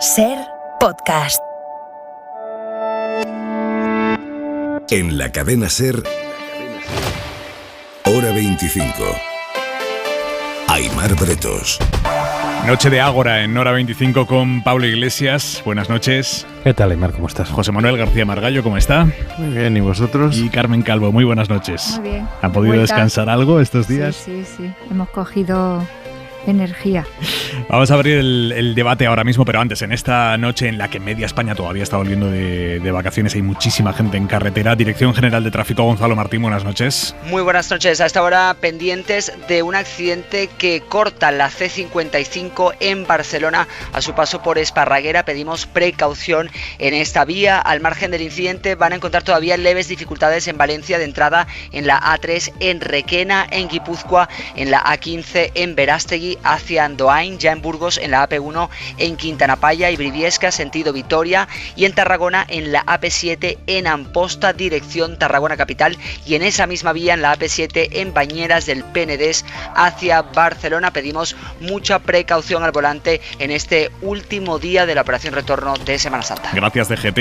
SER Podcast. En la cadena SER, Hora 25. Aimar Bretos. Noche de Ágora en Hora 25 con Pablo Iglesias. Buenas noches. ¿Qué tal, Aimar? ¿Cómo estás? José Manuel García Margallo, ¿cómo está? Muy bien, ¿y vosotros? Y Carmen Calvo, muy buenas noches. Muy bien. ¿Han podido descansar algo estos días? Sí. Hemos cogido energía. Vamos a abrir el debate ahora mismo, pero antes, en esta noche en la que media España todavía está volviendo de vacaciones, hay muchísima gente en carretera. Dirección General de Tráfico, Gonzalo Martín, buenas noches. Muy buenas noches. A esta hora pendientes de un accidente que corta la C55 en Barcelona a su paso por Esparraguera. Pedimos precaución en esta vía. Al margen del incidente van a encontrar todavía leves dificultades en Valencia de entrada, en la A3 en Requena, en Guipúzcoa, en la A15 en Verástegui hacia Andoain, ya en Burgos en la AP1 en Quintanapaya y Briviesca sentido Vitoria, y en Tarragona en la AP7 en Amposta dirección Tarragona capital, y en esa misma vía en la AP7 en Bañeras del Penedés hacia Barcelona. Pedimos mucha precaución al volante en este último día de la operación retorno de Semana Santa. Gracias, DGT.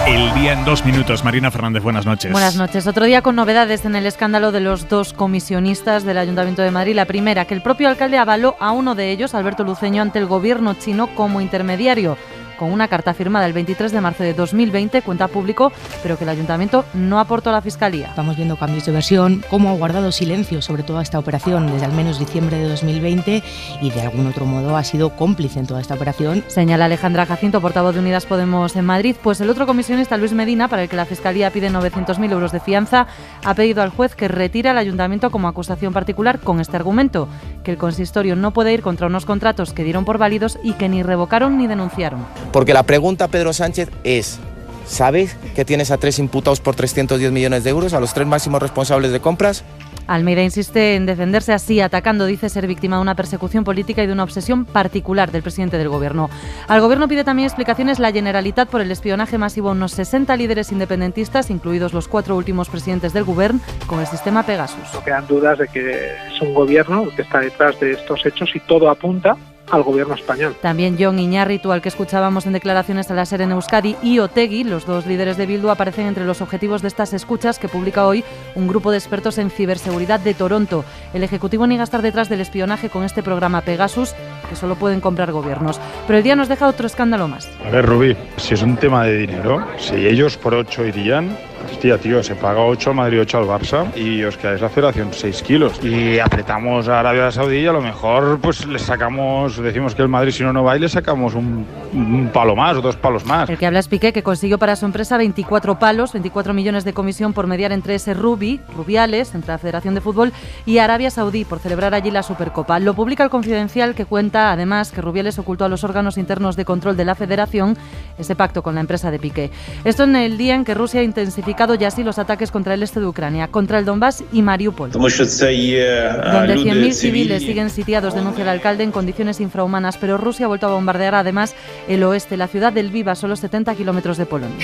El día en 2 minutos. Marina Fernández, buenas noches. Buenas noches. Otro día con novedades en el escándalo de los dos comisionistas del Ayuntamiento de Madrid. La primera, que el propio alcalde avaló a uno de ellos, Alberto Luceño, ante el gobierno chino como intermediario, con una carta firmada el 23 de marzo de 2020, cuenta público, pero que el Ayuntamiento no aportó a la Fiscalía. Estamos viendo cambios de versión, cómo ha guardado silencio sobre toda esta operación desde al menos diciembre de 2020 y de algún otro modo ha sido cómplice en toda esta operación. Señala Alejandra Jacinto, portavoz de Unidas Podemos en Madrid, pues el otro comisionista, Luis Medina, para el que la Fiscalía pide 900.000 euros de fianza, ha pedido al juez que retire al Ayuntamiento como acusación particular con este argumento, que el consistorio no puede ir contra unos contratos que dieron por válidos y que ni revocaron ni denunciaron. Porque la pregunta, Pedro Sánchez, es: ¿sabes que tienes a 3 imputados por 310 millones de euros, a los 3 máximos responsables de compras? Almeida insiste en defenderse así, atacando, dice ser víctima de una persecución política y de una obsesión particular del presidente del Gobierno. Al Gobierno pide también explicaciones la Generalitat por el espionaje masivo a unos 60 líderes independentistas, incluidos los 4 últimos presidentes del Gobierno, con el sistema Pegasus. No quedan dudas de que es un Gobierno el que está detrás de estos hechos y todo apunta al gobierno español. También Jon Iñárritu, al que escuchábamos en declaraciones a la SER en Euskadi, y Otegi, los dos líderes de Bildu, aparecen entre los objetivos de estas escuchas que publica hoy un grupo de expertos en ciberseguridad de Toronto. El Ejecutivo niega estar detrás del espionaje con este programa Pegasus, que solo pueden comprar gobiernos. Pero el día nos deja otro escándalo más. A ver, Rubí, si es un tema de dinero, si ellos por 8 irían, hostia, tío, se paga 8 al Madrid, 8 al Barça y os quedáis la federación 6 kilos. Y apretamos a Arabia Saudí y a lo mejor pues les sacamos, decimos que el Madrid si no va y le sacamos un palo más o 2 palos más. El que habla es Piqué, que consiguió para su empresa 24 palos, 24 millones de comisión por mediar entre ese Rubiales, entre la Federación de Fútbol, y Arabia Saudí por celebrar allí la Supercopa. Lo publica el Confidencial, que cuenta además que Rubiales ocultó a los órganos internos de control de la Federación ese pacto con la empresa de Piqué. Esto en el día en que Rusia ha intensificado ya así los ataques contra el este de Ucrania, contra el Donbass y Mariupol, donde 100.000 civiles siguen sitiados, denuncia el alcalde, en condiciones infrahumanas, pero Rusia ha vuelto a bombardear además el oeste, la ciudad del Lviv, a solo 70 kilómetros de Polonia.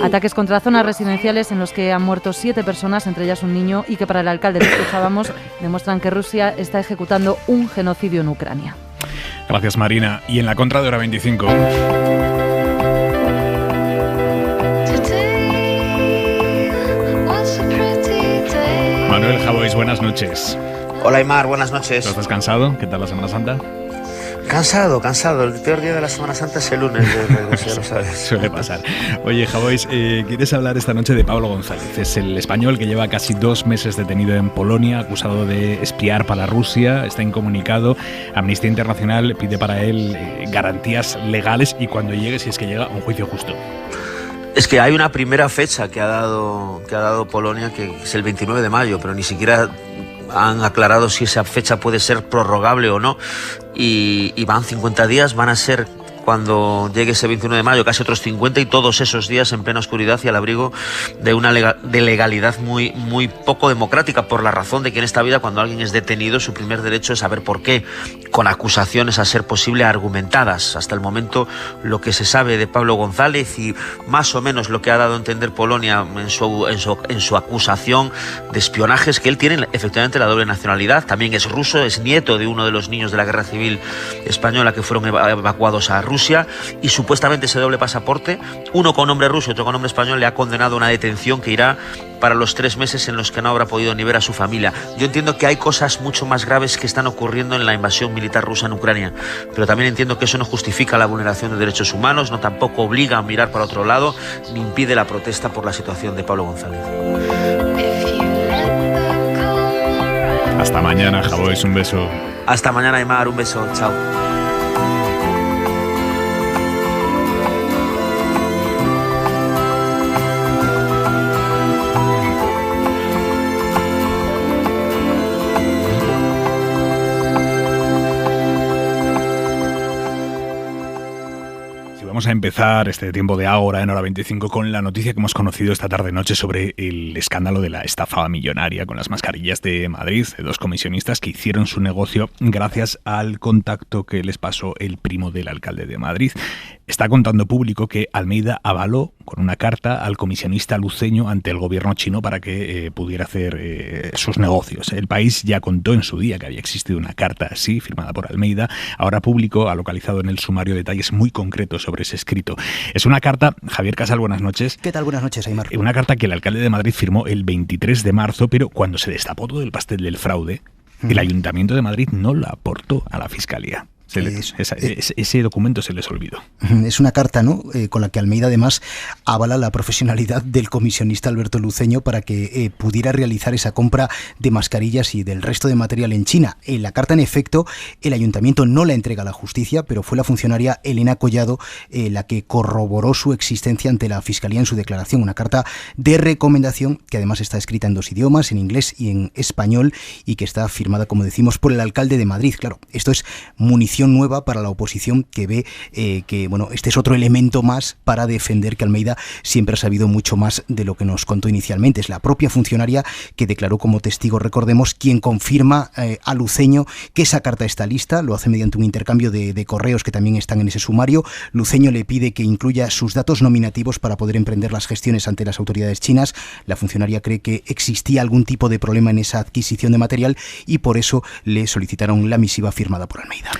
Ataques contra zonas residenciales en los que han muerto 7 personas, entre ellas un niño, y que para el alcalde, que escuchábamos, demuestran que Rusia está ejecutando un genocidio en Ucrania. Gracias, Marina. Y en la contra de Hora 25... Manuel Javois, buenas noches. Hola, Aimar, buenas noches. ¿Estás cansado? ¿Qué tal la Semana Santa? Cansado. El peor día de la Semana Santa es el lunes, ya lo sabes. Suele pasar. Oye, Javois, ¿quieres hablar esta noche de Pablo González? Es el español que lleva casi 2 meses detenido en Polonia, acusado de espiar para Rusia. Está incomunicado. Amnistía Internacional pide para él garantías legales y cuando llegue, si es que llega, un juicio justo. Es que hay una primera fecha que ha dado Polonia, que es el 29 de mayo, pero ni siquiera han aclarado si esa fecha puede ser prorrogable o no. Y van 50 días, van a ser cuando llegue ese 21 de mayo, casi otros 50, y todos esos días en plena oscuridad y al abrigo de una legalidad muy, muy poco democrática, por la razón de que en esta vida, cuando alguien es detenido, su primer derecho es saber por qué, con acusaciones a ser posible argumentadas. Hasta el momento, lo que se sabe de Pablo González y más o menos lo que ha dado a entender Polonia en su acusación de espionaje es que él tiene efectivamente la doble nacionalidad, también es ruso, es nieto de uno de los niños de la Guerra Civil Española que fueron evacuados a Rusia, y supuestamente ese doble pasaporte, uno con nombre ruso y otro con nombre español, le ha condenado a una detención que irá para los 3 meses en los que no habrá podido ni ver a su familia. Yo entiendo que hay cosas mucho más graves que están ocurriendo en la invasión militar rusa en Ucrania, pero también entiendo que eso no justifica la vulneración de derechos humanos, no tampoco obliga a mirar para otro lado, ni impide la protesta por la situación de Pablo González. Hasta mañana, Javois, un beso. Hasta mañana, Aymar, un beso, chao. Vamos a empezar este tiempo de Ágora en Hora 25 con la noticia que hemos conocido esta tarde-noche sobre el escándalo de la estafa millonaria con las mascarillas de Madrid, de 2 comisionistas que hicieron su negocio gracias al contacto que les pasó el primo del alcalde de Madrid. Está contando Público que Almeida avaló con una carta al comisionista luceño ante el gobierno chino para que pudiera hacer sus negocios. El País ya contó en su día que había existido una carta así, firmada por Almeida. Ahora Público ha localizado en el sumario detalles muy concretos sobre ese escrito. Es una carta, Javier Casal, buenas noches. ¿Qué tal? Buenas noches, Aymar. Una carta que el alcalde de Madrid firmó el 23 de marzo, pero cuando se destapó todo el pastel del fraude, el Ayuntamiento de Madrid no la aportó a la Fiscalía. Ese documento se les olvidó. Es una carta, ¿no?, con la que Almeida además avala la profesionalidad del comisionista Alberto Luceño para que pudiera realizar esa compra de mascarillas y del resto de material en China. En la carta, en efecto, el ayuntamiento no la entrega a la justicia, pero fue la funcionaria Elena Collado la que corroboró su existencia ante la Fiscalía en su declaración. Una carta de recomendación que además está escrita en 2 idiomas, en inglés y en español, y que está firmada, como decimos, por el alcalde de Madrid. Claro, esto es munición nueva para la oposición, que ve que este es otro elemento más para defender que Almeida siempre ha sabido mucho más de lo que nos contó inicialmente. Es la propia funcionaria que declaró como testigo, recordemos, quien confirma a Luceño que esa carta está lista. Lo hace mediante un intercambio de correos que también están en ese sumario. Luceño le pide que incluya sus datos nominativos para poder emprender las gestiones ante las autoridades chinas. La funcionaria cree que existía algún tipo de problema en esa adquisición de material y por eso le solicitaron la misiva firmada por Almeida.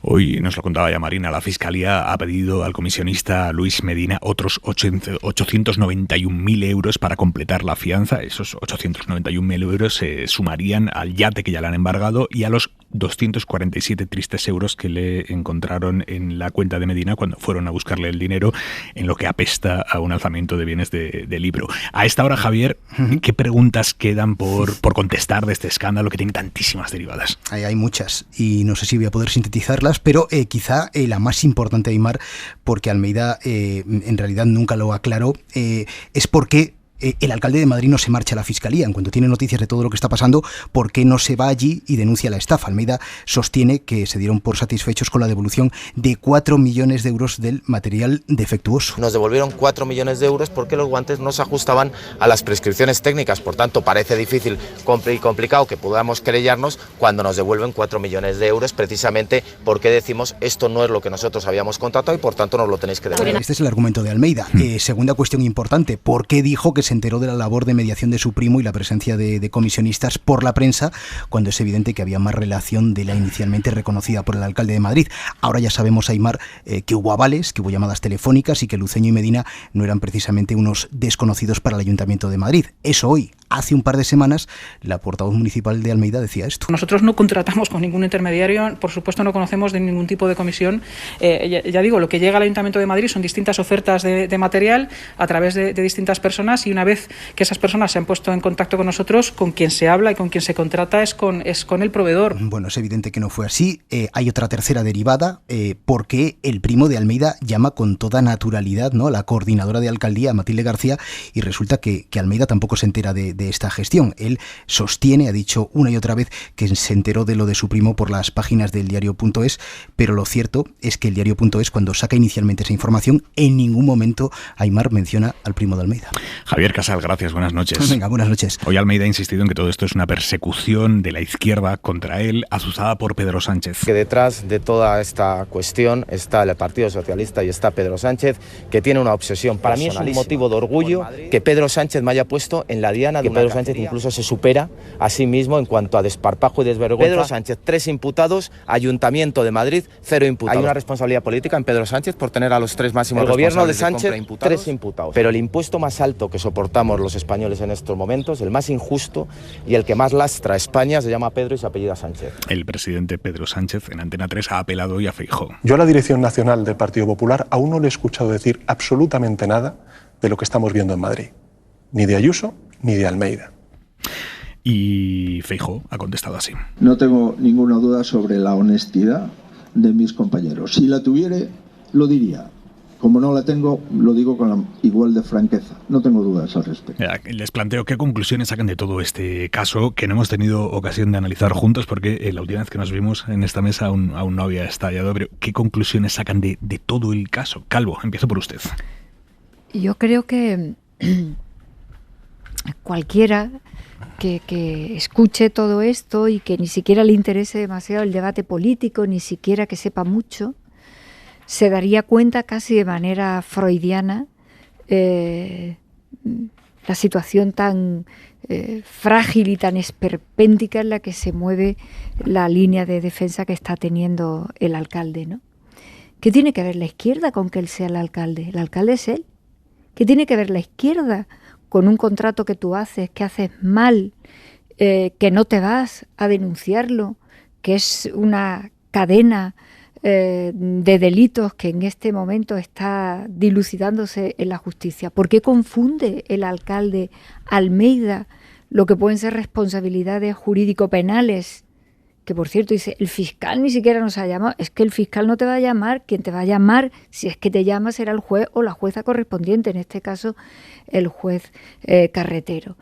Hoy nos lo contaba ya Marina, la Fiscalía ha pedido al comisionista Luis Medina otros 891.000 euros para completar la fianza. Esos 891.000 euros se sumarían al yate que ya le han embargado y a los 247 tristes euros que le encontraron en la cuenta de Medina cuando fueron a buscarle el dinero, en lo que apesta a un alzamiento de bienes de libro. A esta hora, Javier, ¿qué preguntas quedan por contestar de este escándalo que tiene tantísimas derivadas? Hay muchas y no sé si voy a poder sintetizarlas, pero quizá la más importante, Aymar, porque Almeida en realidad nunca lo aclaró, es por qué el alcalde de Madrid no se marcha a la Fiscalía. En cuanto tiene noticias de todo lo que está pasando, ¿por qué no se va allí y denuncia la estafa? Almeida sostiene que se dieron por satisfechos con la devolución de 4 millones de euros del material defectuoso. Nos devolvieron 4 millones de euros porque los guantes no se ajustaban a las prescripciones técnicas. Por tanto, parece difícil y complicado que podamos querellarnos cuando nos devuelven 4 millones de euros, precisamente porque decimos esto no es lo que nosotros habíamos contratado y por tanto nos lo tenéis que devolver. Este es el argumento de Almeida. Segunda cuestión importante, ¿por qué dijo que se enteró de la labor de mediación de su primo y la presencia de comisionistas por la prensa, cuando es evidente que había más relación de la inicialmente reconocida por el alcalde de Madrid? Ahora ya sabemos, Aymar, que hubo avales, que hubo llamadas telefónicas y que Luceño y Medina no eran precisamente unos desconocidos para el Ayuntamiento de Madrid. Eso hoy. Hace un par de semanas, la portavoz municipal de Almeida decía esto. Nosotros no contratamos con ningún intermediario, por supuesto no conocemos de ningún tipo de comisión. Ya digo, lo que llega al Ayuntamiento de Madrid son distintas ofertas de material a través de distintas personas, y una vez que esas personas se han puesto en contacto con nosotros, con quien se habla y con quien se contrata es con el proveedor. Bueno, es evidente que no fue así. Hay otra tercera derivada, porque el primo de Almeida llama con toda naturalidad, ¿no?, a la coordinadora de alcaldía, Matilde García, y resulta que Almeida tampoco se entera de de esta gestión. Él sostiene, ha dicho una y otra vez, que se enteró de lo de su primo por las páginas del diario.es, pero lo cierto es que el diario.es, cuando saca inicialmente esa información, en ningún momento Aimar menciona al primo de Almeida. Javier Casal, gracias, buenas noches. Venga, buenas noches. Hoy Almeida ha insistido en que todo esto es una persecución de la izquierda contra él, azuzada por Pedro Sánchez. Que detrás de toda esta cuestión está el Partido Socialista y está Pedro Sánchez, que tiene una obsesión. Para mí es un motivo de orgullo que Pedro Sánchez me haya puesto en la diana de que Pedro Sánchez incluso se supera a sí mismo en cuanto a desparpajo y desvergüenza. Pedro Sánchez, 3 imputados, Ayuntamiento de Madrid, 0 imputados. Hay una responsabilidad política en Pedro Sánchez por tener a los 3 máximos responsables. El gobierno de Sánchez, 3 imputados. Pero el impuesto más alto que soportamos los españoles en estos momentos, el más injusto y el que más lastra a España, se llama Pedro y se apellida Sánchez. El presidente Pedro Sánchez en Antena 3 ha apelado hoy a Feijóo. Yo a la dirección nacional del Partido Popular aún no le he escuchado decir absolutamente nada de lo que estamos viendo en Madrid. Ni de Ayuso ni de Almeida. Y Feijóo ha contestado así. No tengo ninguna duda sobre la honestidad de mis compañeros. Si la tuviere, lo diría. Como no la tengo, lo digo con la igual de franqueza. No tengo dudas al respecto. Les planteo qué conclusiones sacan de todo este caso, que no hemos tenido ocasión de analizar juntos, porque la última vez que nos vimos en esta mesa aún no había estallado. Pero ¿qué conclusiones sacan de todo el caso? Calvo, empiezo por usted. Yo creo que cualquiera que escuche todo esto y que ni siquiera le interese demasiado el debate político, ni siquiera que sepa mucho, se daría cuenta casi de manera freudiana la situación tan frágil y tan esperpéntica en la que se mueve la línea de defensa que está teniendo el alcalde, ¿no? ¿Qué tiene que ver la izquierda con que él sea el alcalde? El alcalde es él. ¿Qué tiene que ver la izquierda con un contrato que tú haces, que haces mal, que no te vas a denunciarlo, que es una cadena de delitos que en este momento está dilucidándose en la justicia? ¿Por qué confunde el alcalde Almeida lo que pueden ser responsabilidades jurídico-penales? Que por cierto dice, el fiscal ni siquiera nos ha llamado. Es que el fiscal no te va a llamar, quien te va a llamar, si es que te llama, será el juez o la jueza correspondiente, en este caso el juez Carretero.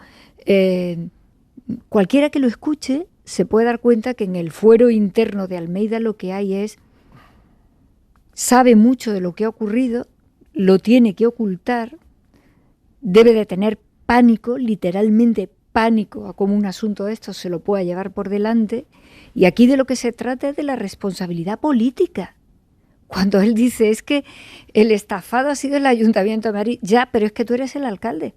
Cualquiera que lo escuche se puede dar cuenta que en el fuero interno de Almeida lo que hay es, sabe mucho de lo que ha ocurrido, lo tiene que ocultar, debe de tener pánico, literalmente pánico, a cómo un asunto de estos se lo pueda llevar por delante. Y aquí de lo que se trata es de la responsabilidad política. Cuando él dice es que el estafado ha sido el Ayuntamiento de Madrid, ya, pero es que tú eres el alcalde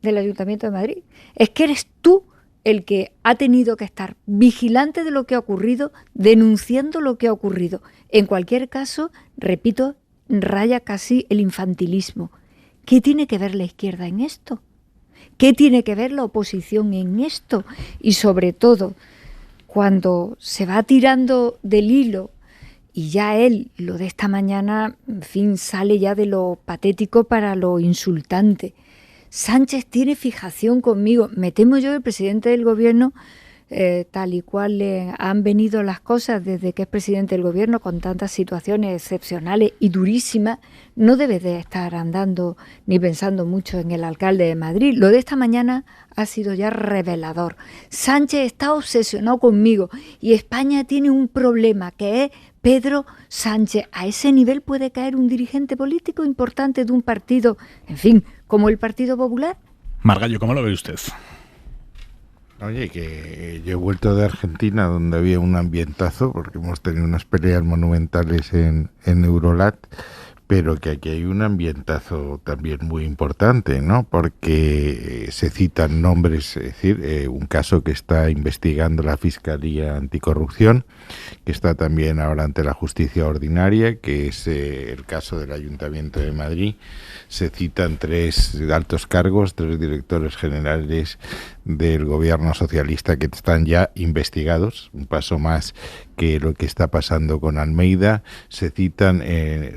del Ayuntamiento de Madrid. Es que eres tú el que ha tenido que estar vigilante de lo que ha ocurrido, denunciando lo que ha ocurrido. En cualquier caso, repito, raya casi el infantilismo. ¿Qué tiene que ver la izquierda en esto? ¿Qué tiene que ver la oposición en esto? Y sobre todo, cuando se va tirando del hilo y ya él, lo de esta mañana, en fin, sale ya de lo patético para lo insultante. Sánchez tiene fijación conmigo. Me temo yo que el presidente del gobierno, tal y cual le han venido las cosas desde que es presidente del gobierno, con tantas situaciones excepcionales y durísimas, no debe de estar andando ni pensando mucho en el alcalde de Madrid. Lo de esta mañana ha sido ya revelador. Sánchez está obsesionado conmigo y España tiene un problema que es Pedro Sánchez. A ese nivel puede caer un dirigente político importante de un partido, en fin, como el Partido Popular. Margallo, ¿cómo lo ve usted? Oye, que yo he vuelto de Argentina, donde había un ambientazo, porque hemos tenido unas peleas monumentales en Eurolat, pero que aquí hay un ambientazo también muy importante, ¿no? Porque se citan nombres, es decir, un caso que está investigando la Fiscalía Anticorrupción, que está también ahora ante la Justicia Ordinaria, que es el caso del Ayuntamiento de Madrid. Se citan 3 altos cargos, 3 directores generales del gobierno socialista que están ya investigados, un paso más que lo que está pasando con Almeida. Se citan,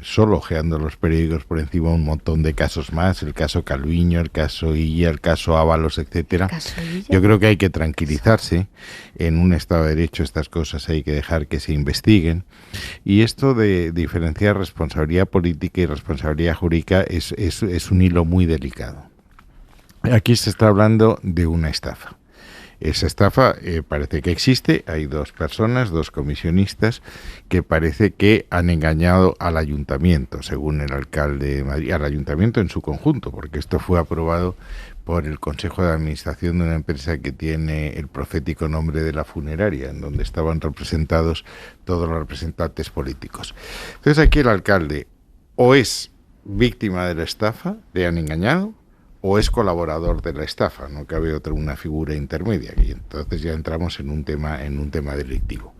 solo ojeando los periódicos por encima, un montón de casos más, el caso Calviño, el caso Illa, el caso Ábalos, etcétera. Yo creo que hay que tranquilizarse. En un Estado de Derecho estas cosas hay que dejar que se investiguen, y esto de diferenciar responsabilidad política y responsabilidad jurídica es un hilo muy delicado. Aquí se está hablando de una estafa. Esa estafa parece que existe. Hay dos personas, dos comisionistas, que parece que han engañado al ayuntamiento, según el alcalde de Madrid, al ayuntamiento en su conjunto, porque esto fue aprobado por el Consejo de Administración de una empresa que tiene el profético nombre de La Funeraria, en donde estaban representados todos los representantes políticos. Entonces aquí el alcalde o es víctima de la estafa, le han engañado, o es colaborador de la estafa, no cabe otra, una figura intermedia, y entonces ya entramos en un tema delictivo.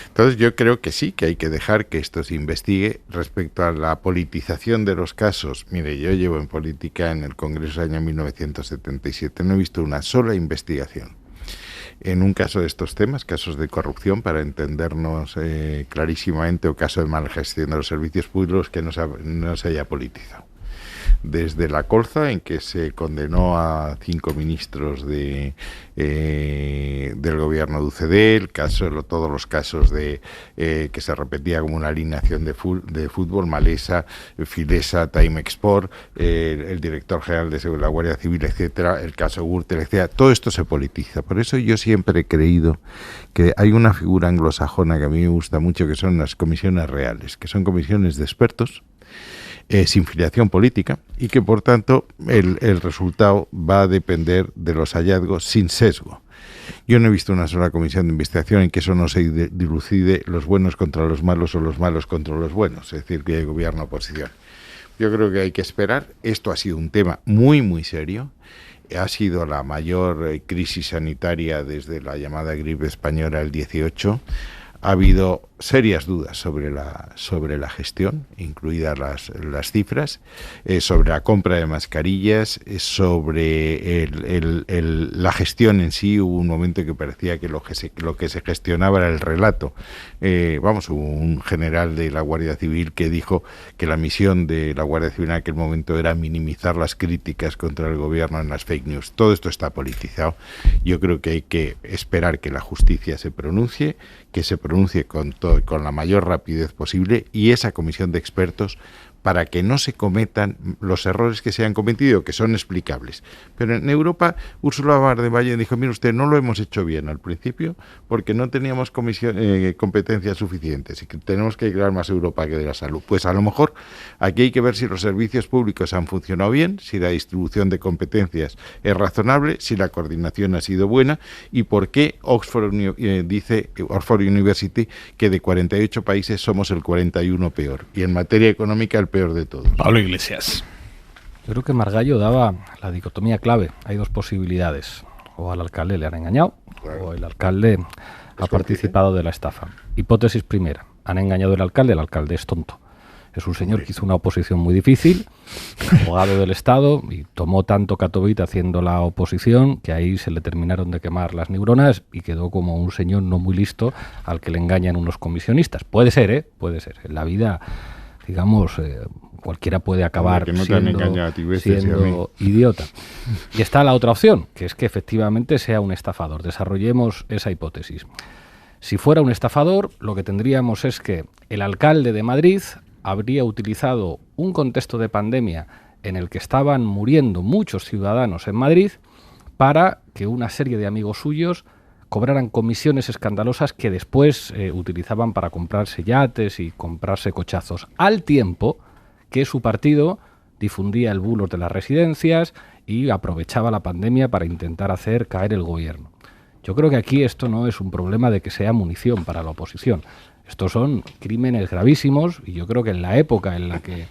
Entonces yo creo que sí, que hay que dejar que esto se investigue. Respecto a la politización de los casos, mire, yo llevo en política en el Congreso del año 1977, no he visto una sola investigación en un caso de estos temas, casos de corrupción, para entendernos clarísimamente, o caso de mala gestión de los servicios públicos, que no se haya politizado. Desde la colza, en que se condenó a 5 ministros del gobierno de UCD, todos los casos de que se repetía como una alineación de fútbol, Malesa, Filesa, Time Export, el director general de la Guardia Civil, etcétera, el caso Gürtel, etcétera, todo esto se politiza. Por eso yo siempre he creído que hay una figura anglosajona que a mí me gusta mucho, que son las comisiones reales, que son comisiones de expertos, sin filiación política, y que por tanto el resultado va a depender de los hallazgos sin sesgo. Yo no he visto una sola comisión de investigación en que eso no se dilucide los buenos contra los malos o los malos contra los buenos, es decir, que hay gobierno-oposición. Yo creo que hay que esperar. Esto ha sido un tema muy, muy serio. Ha sido la mayor crisis sanitaria desde la llamada gripe española del 18. Ha habido serias dudas sobre la gestión, incluidas las cifras, sobre la compra de mascarillas, sobre la gestión en sí. Hubo un momento que parecía que lo que se gestionaba era el relato. Hubo un general de la Guardia Civil que dijo que la misión de la Guardia Civil en aquel momento era minimizar las críticas contra el gobierno en las fake news. Todo esto está politizado. Yo creo que hay que esperar que la justicia se pronuncie, que se pronuncie con la mayor rapidez posible, y esa comisión de expertos, para que no se cometan los errores que se han cometido, que son explicables. Pero en Europa, Ursula von der Leyen dijo: mire usted, no lo hemos hecho bien al principio porque no teníamos competencias suficientes y que tenemos que crear más Europa que de la salud. Pues a lo mejor aquí hay que ver si los servicios públicos han funcionado bien, si la distribución de competencias es razonable, si la coordinación ha sido buena, y por qué dice Oxford University que de 48 países somos el 41 peor, y en materia económica el peor de todos. Pablo Iglesias. Yo creo que Margallo daba la dicotomía clave. Hay dos posibilidades: o al alcalde le han engañado, claro, o el alcalde ha participado de la estafa. Hipótesis primera: han engañado el alcalde es tonto. Es un señor que hizo una oposición muy difícil, abogado del Estado, y tomó tanto catovit haciendo la oposición que ahí se le terminaron de quemar las neuronas y quedó como un señor no muy listo al que le engañan unos comisionistas. Puede ser, puede ser. En la vida, digamos, cualquiera puede acabar siendo idiota. Y está la otra opción, que es que efectivamente sea un estafador. Desarrollemos esa hipótesis. Si fuera un estafador, lo que tendríamos es que el alcalde de Madrid habría utilizado un contexto de pandemia en el que estaban muriendo muchos ciudadanos en Madrid para que una serie de amigos suyos cobraran comisiones escandalosas que después utilizaban para comprarse yates y comprarse cochazos, al tiempo que su partido difundía el bulo de las residencias y aprovechaba la pandemia para intentar hacer caer el gobierno. Yo creo que aquí esto no es un problema de que sea munición para la oposición. Estos son crímenes gravísimos, y yo creo que en la época en la que,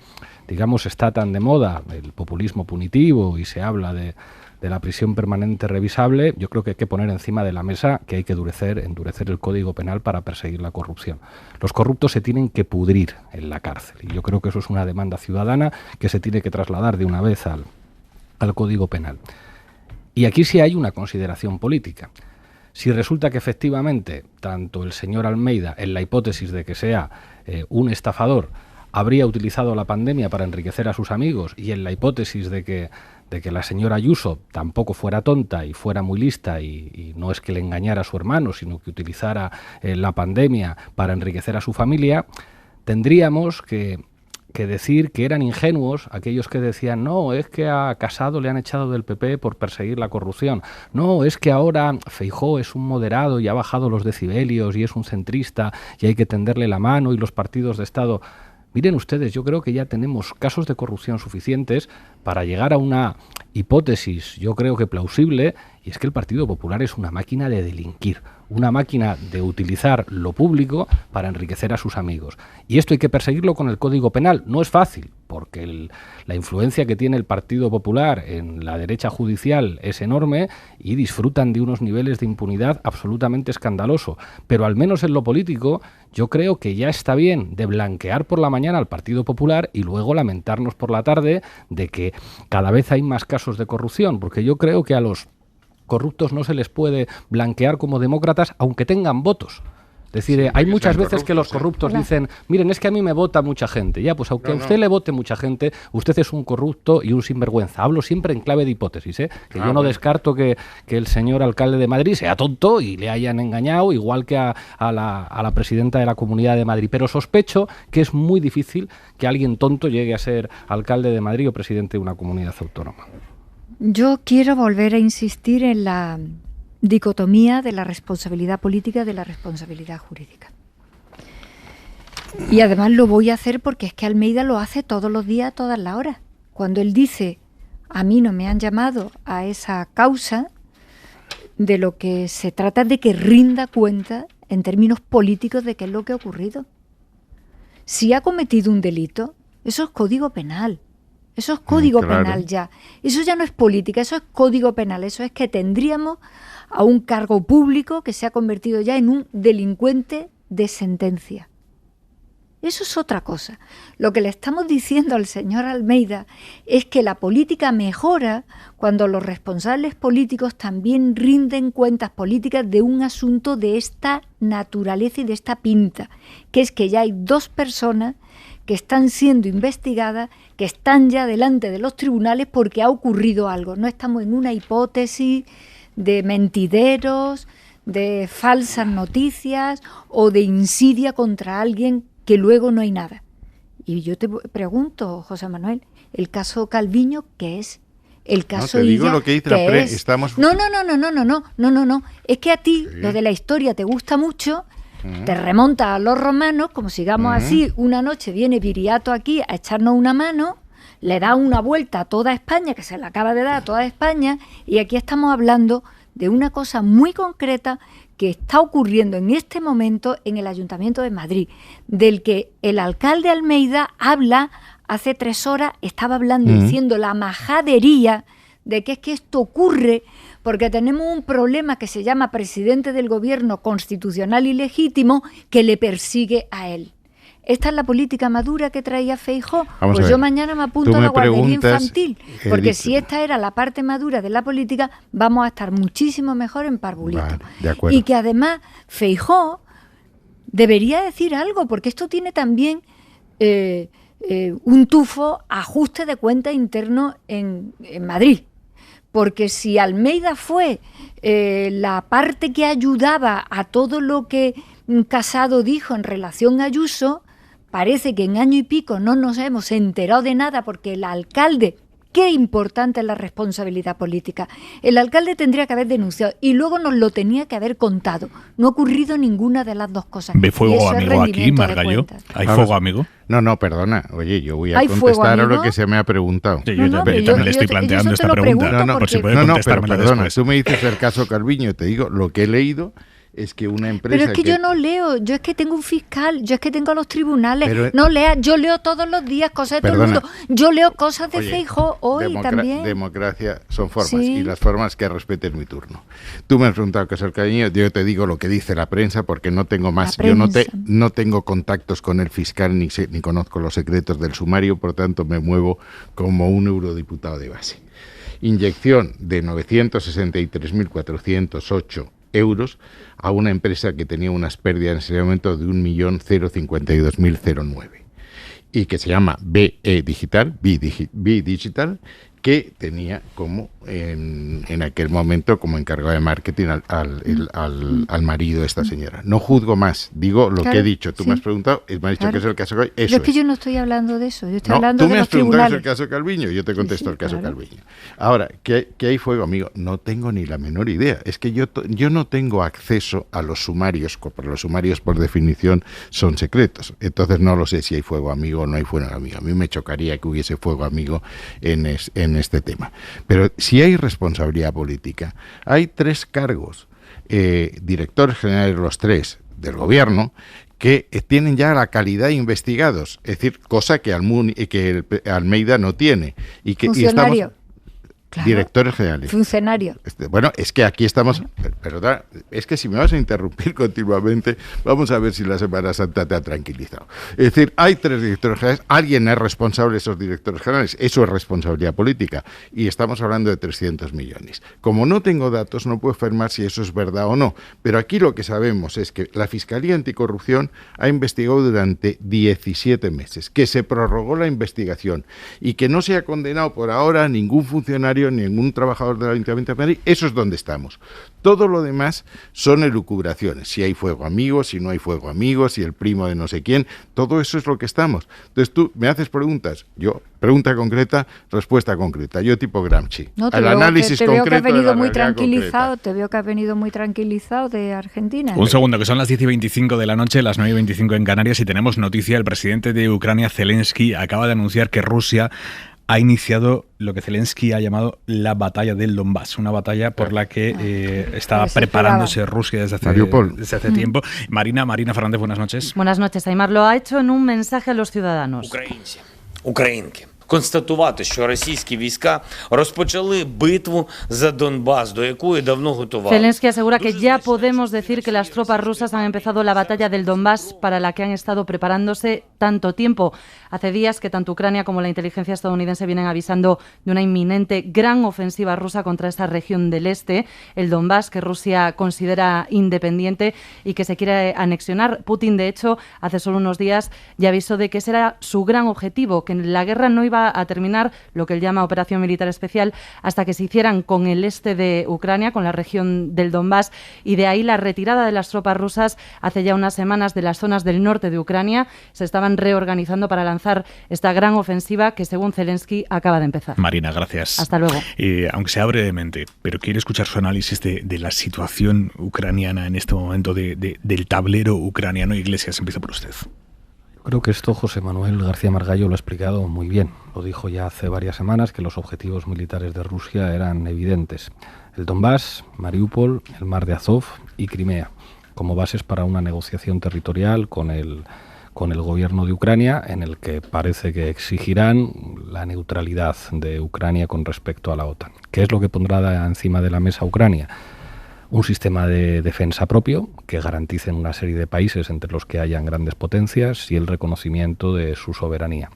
digamos, está tan de moda el populismo punitivo y se habla de la prisión permanente revisable, yo creo que hay que poner encima de la mesa que hay que endurecer el Código Penal para perseguir la corrupción. Los corruptos se tienen que pudrir en la cárcel, y yo creo que eso es una demanda ciudadana que se tiene que trasladar de una vez al Código Penal. Y aquí sí hay una consideración política. Si resulta que efectivamente tanto el señor Almeida, en la hipótesis de que sea un estafador, habría utilizado la pandemia para enriquecer a sus amigos, y en la hipótesis de que la señora Ayuso tampoco fuera tonta y fuera muy lista, y no es que le engañara a su hermano, sino que utilizara la pandemia para enriquecer a su familia, tendríamos que que decir que eran ingenuos aquellos que decían no, es que a Casado le han echado del PP por perseguir la corrupción, no, es que ahora Feijóo es un moderado y ha bajado los decibelios y es un centrista y hay que tenderle la mano y los partidos de Estado. Miren ustedes, yo creo que ya tenemos casos de corrupción suficientes para llegar a una hipótesis, yo creo que plausible, y es que el Partido Popular es una máquina de delinquir, una máquina de utilizar lo público para enriquecer a sus amigos. Y esto hay que perseguirlo con el Código Penal. No es fácil, porque la influencia que tiene el Partido Popular en la derecha judicial es enorme y disfrutan de unos niveles de impunidad absolutamente escandaloso. Pero al menos en lo político, yo creo que ya está bien de blanquear por la mañana al Partido Popular y luego lamentarnos por la tarde de que cada vez hay más casos de corrupción, porque yo creo que a los corruptos no se les puede blanquear como demócratas, aunque tengan votos. Es decir, sí, hay muchas veces que los corruptos dicen, miren, es que a mí me vota mucha gente. Ya, pues aunque a usted le vote mucha gente, usted es un corrupto y un sinvergüenza. Hablo siempre en clave de hipótesis, que yo no descarto que el señor alcalde de Madrid sea tonto y le hayan engañado, igual que a la presidenta de la Comunidad de Madrid. Pero sospecho que es muy difícil que alguien tonto llegue a ser alcalde de Madrid o presidente de una comunidad autónoma. Yo quiero volver a insistir en la dicotomía de la responsabilidad política y de la responsabilidad jurídica. Y además lo voy a hacer porque es que Almeida lo hace todos los días, a todas las horas. Cuando él dice, a mí no me han llamado a esa causa, de lo que se trata es de que rinda cuenta en términos políticos de qué es lo que ha ocurrido. Si ha cometido un delito, eso es código penal. Eso es código penal ya. Eso ya no es política, eso es código penal. Eso es que tendríamos a un cargo público que se ha convertido ya en un delincuente de sentencia. Eso es otra cosa. Lo que le estamos diciendo al señor Almeida es que la política mejora cuando los responsables políticos también rinden cuentas políticas de un asunto de esta naturaleza y de esta pinta, que es que ya hay dos personas que están siendo investigadas, que están ya delante de los tribunales porque ha ocurrido algo. No estamos en una hipótesis de mentideros, de falsas noticias o de insidia contra alguien que luego no hay nada. Y yo te pregunto, José Manuel, el caso Calviño, ¿qué es? El caso no, te digo Illa, lo que dice ¿qué la es? Estamos... No. Es que a ti lo de la historia te gusta mucho. Te remonta a los romanos, como sigamos así, una noche viene Viriato aquí a echarnos una mano, le da una vuelta a toda España, que se la acaba de dar a toda España, y aquí estamos hablando de una cosa muy concreta que está ocurriendo en este momento en el Ayuntamiento de Madrid, del que el alcalde Almeida habla hace 3 horas, estaba hablando, diciendo la majadería de que es que esto ocurre porque tenemos un problema que se llama presidente del gobierno constitucional y legítimo que le persigue a él. ¿Esta es la política madura que traía Feijóo? Pues yo mañana me apunto a la guardería infantil, porque si esta era la parte madura de la política, vamos a estar muchísimo mejor en Parbulito. Vale, de acuerdo. Y que además Feijóo debería decir algo, porque esto tiene también un tufo ajuste de cuenta interno en Madrid. Porque si Almeida fue la parte que ayudaba a todo lo que Casado dijo en relación a Ayuso, parece que en año y pico no nos hemos enterado de nada porque el alcalde, qué importante es la responsabilidad política, el alcalde tendría que haber denunciado y luego nos lo tenía que haber contado. No ha ocurrido ninguna de las dos cosas. ¿Ve fuego amigo aquí, Margallo? ¿Hay fuego amigo? No, perdona. Oye, yo voy a contestar a lo que se me ha preguntado. Sí, yo también le estoy planteando esta pregunta. Pues si puede contestármela perdona, después. Tú me dices el caso Calviño, te digo, lo que he leído es que una empresa... Pero es que yo no leo, yo es que tengo un fiscal, yo es que tengo a los tribunales, no lea, yo leo todos los días cosas de todo el mundo, yo leo cosas de Feijóo hoy también. Democracia son formas, y las formas que respeten mi turno. Tú me has preguntado qué es el Calviño, yo te digo lo que dice la prensa porque no tengo más, yo no tengo contactos con el fiscal ni conozco los secretos del sumario, por tanto me muevo como un eurodiputado de base. Inyección de 963.408 euros a una empresa que tenía unas pérdidas en ese momento de 1.052.009 y que se llama BE Digital, B Digital, que tenía como en aquel momento como encargado de marketing al marido de esta señora. No juzgo más, digo lo que he dicho. Tú me has preguntado, me has dicho que es el caso Calviño. Eso es que yo no estoy hablando de eso, yo estoy hablando de los tribunales. Tú me has preguntado el caso Calviño, yo te contesto el caso Calviño. Ahora, ¿qué hay fuego, amigo? No tengo ni la menor idea. Es que yo no tengo acceso a los sumarios, porque los sumarios por definición son secretos. Entonces no lo sé si hay fuego amigo o no hay fuego amigo. A mí me chocaría que hubiese fuego amigo en este tema. Pero si hay responsabilidad política, hay 3 cargos, directores generales los 3 del gobierno, que tienen ya la calidad de investigados, es decir, cosa que Almeida no tiene. Y Funcionario. Claro. Directores generales. Funcionario. Bueno, es que aquí estamos... Perdón, es que si me vas a interrumpir continuamente, vamos a ver si la Semana Santa te ha tranquilizado. Es decir, hay 3 directores generales, alguien es responsable de esos directores generales, eso es responsabilidad política, y estamos hablando de 300 millones. Como no tengo datos, no puedo afirmar si eso es verdad o no, pero aquí lo que sabemos es que la Fiscalía Anticorrupción ha investigado durante 17 meses, que se prorrogó la investigación y que no se ha condenado por ahora a ningún funcionario, ningún trabajador del Ayuntamiento de Madrid. Eso es donde estamos. Todo lo demás son elucubraciones. Si hay fuego amigo, si no hay fuego amigo, si el primo de no sé quién, todo eso es lo que estamos. Entonces tú me haces preguntas, yo, pregunta concreta, respuesta concreta. Yo tipo Gramsci. No, te veo que has venido muy tranquilizado, te veo que has venido muy tranquilizado de Argentina. Un segundo, que son las 10:25 de la noche, las 9:25 en Canarias, y tenemos noticia. El presidente de Ucrania, Zelensky, acaba de anunciar que Rusia ha iniciado lo que Zelensky ha llamado la batalla del Donbass, una batalla por la que estaba preparándose Rusia desde hace tiempo. Marina Fernández, buenas noches. Buenas noches, Aymar. Lo ha hecho en un mensaje a los ciudadanos. Українки. Констатувати, що російські війська розпочали битву за Донбас, до якої давно готували. Zelensky asegura que ya podemos decir que las tropas rusas han empezado la batalla del Donbass para la que han estado preparándose tanto tiempo. Hace días que tanto Ucrania como la inteligencia estadounidense vienen avisando de una inminente gran ofensiva rusa contra esa región del este, el Donbass, que Rusia considera independiente y que se quiere anexionar. Putin, de hecho, hace solo unos días ya avisó de que ese era su gran objetivo, que la guerra no iba a terminar, lo que él llama operación militar especial, hasta que se hicieran con el este de Ucrania, con la región del Donbass, y de ahí la retirada de las tropas rusas hace ya unas semanas de las zonas del norte de Ucrania. Se estaban reorganizando para lanzar esta gran ofensiva que, según Zelensky, acaba de empezar. Marina, gracias. Hasta luego. Aunque sea brevemente, pero quiero escuchar su análisis de la situación ucraniana en este momento, del tablero ucraniano. Iglesias, empieza por usted. Creo que esto José Manuel García Margallo lo ha explicado muy bien. Lo dijo ya hace varias semanas, que los objetivos militares de Rusia eran evidentes. El Donbass, Mariupol, el Mar de Azov y Crimea, como bases para una negociación territorial con el gobierno de Ucrania, en el que parece que exigirán la neutralidad de Ucrania con respecto a la OTAN. ¿Qué es lo que pondrá encima de la mesa Ucrania? Un sistema de defensa propio que garantice una serie de países entre los que hayan grandes potencias y el reconocimiento de su soberanía.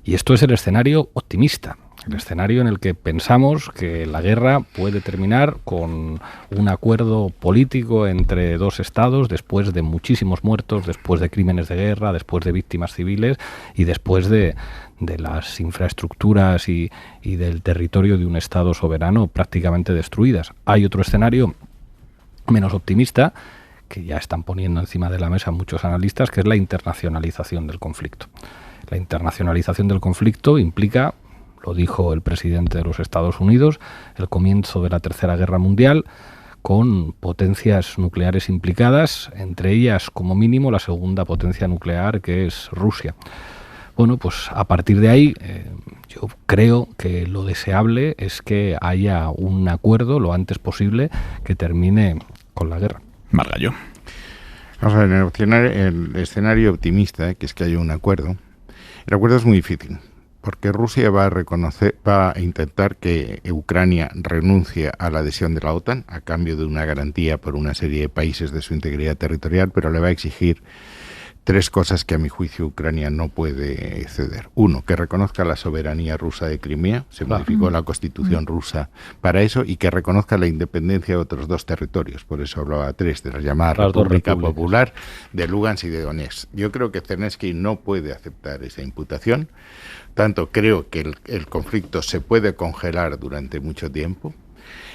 Y esto es el escenario optimista, el escenario en el que pensamos que la guerra puede terminar con un acuerdo político entre 2 estados después de muchísimos muertos, después de crímenes de guerra, después de víctimas civiles y después de las infraestructuras y del territorio de un estado soberano prácticamente destruidas. Hay otro escenario menos optimista, que ya están poniendo encima de la mesa muchos analistas, que es la internacionalización del conflicto. La internacionalización del conflicto implica, lo dijo el presidente de los Estados Unidos, el comienzo de la Tercera Guerra Mundial, con potencias nucleares implicadas, entre ellas, como mínimo, la segunda potencia nuclear, que es Rusia. Bueno, pues a partir de ahí, yo creo que lo deseable es que haya un acuerdo lo antes posible que termine con la guerra. Margallo. Vamos a ver, en el escenario optimista, que es que haya un acuerdo, el acuerdo es muy difícil, porque Rusia va a intentar que Ucrania renuncie a la adhesión de la OTAN a cambio de una garantía por una serie de países de su integridad territorial, pero le va a exigir 3 cosas que a mi juicio Ucrania no puede ceder. 1, que reconozca la soberanía rusa de Crimea, se modificó la constitución rusa para eso, y que reconozca la independencia de otros 2 territorios, por eso hablaba 3, de la llamada República Popular de Lugansk y de Donetsk. Yo creo que Zelensky no puede aceptar esa imputación, tanto creo que el conflicto se puede congelar durante mucho tiempo,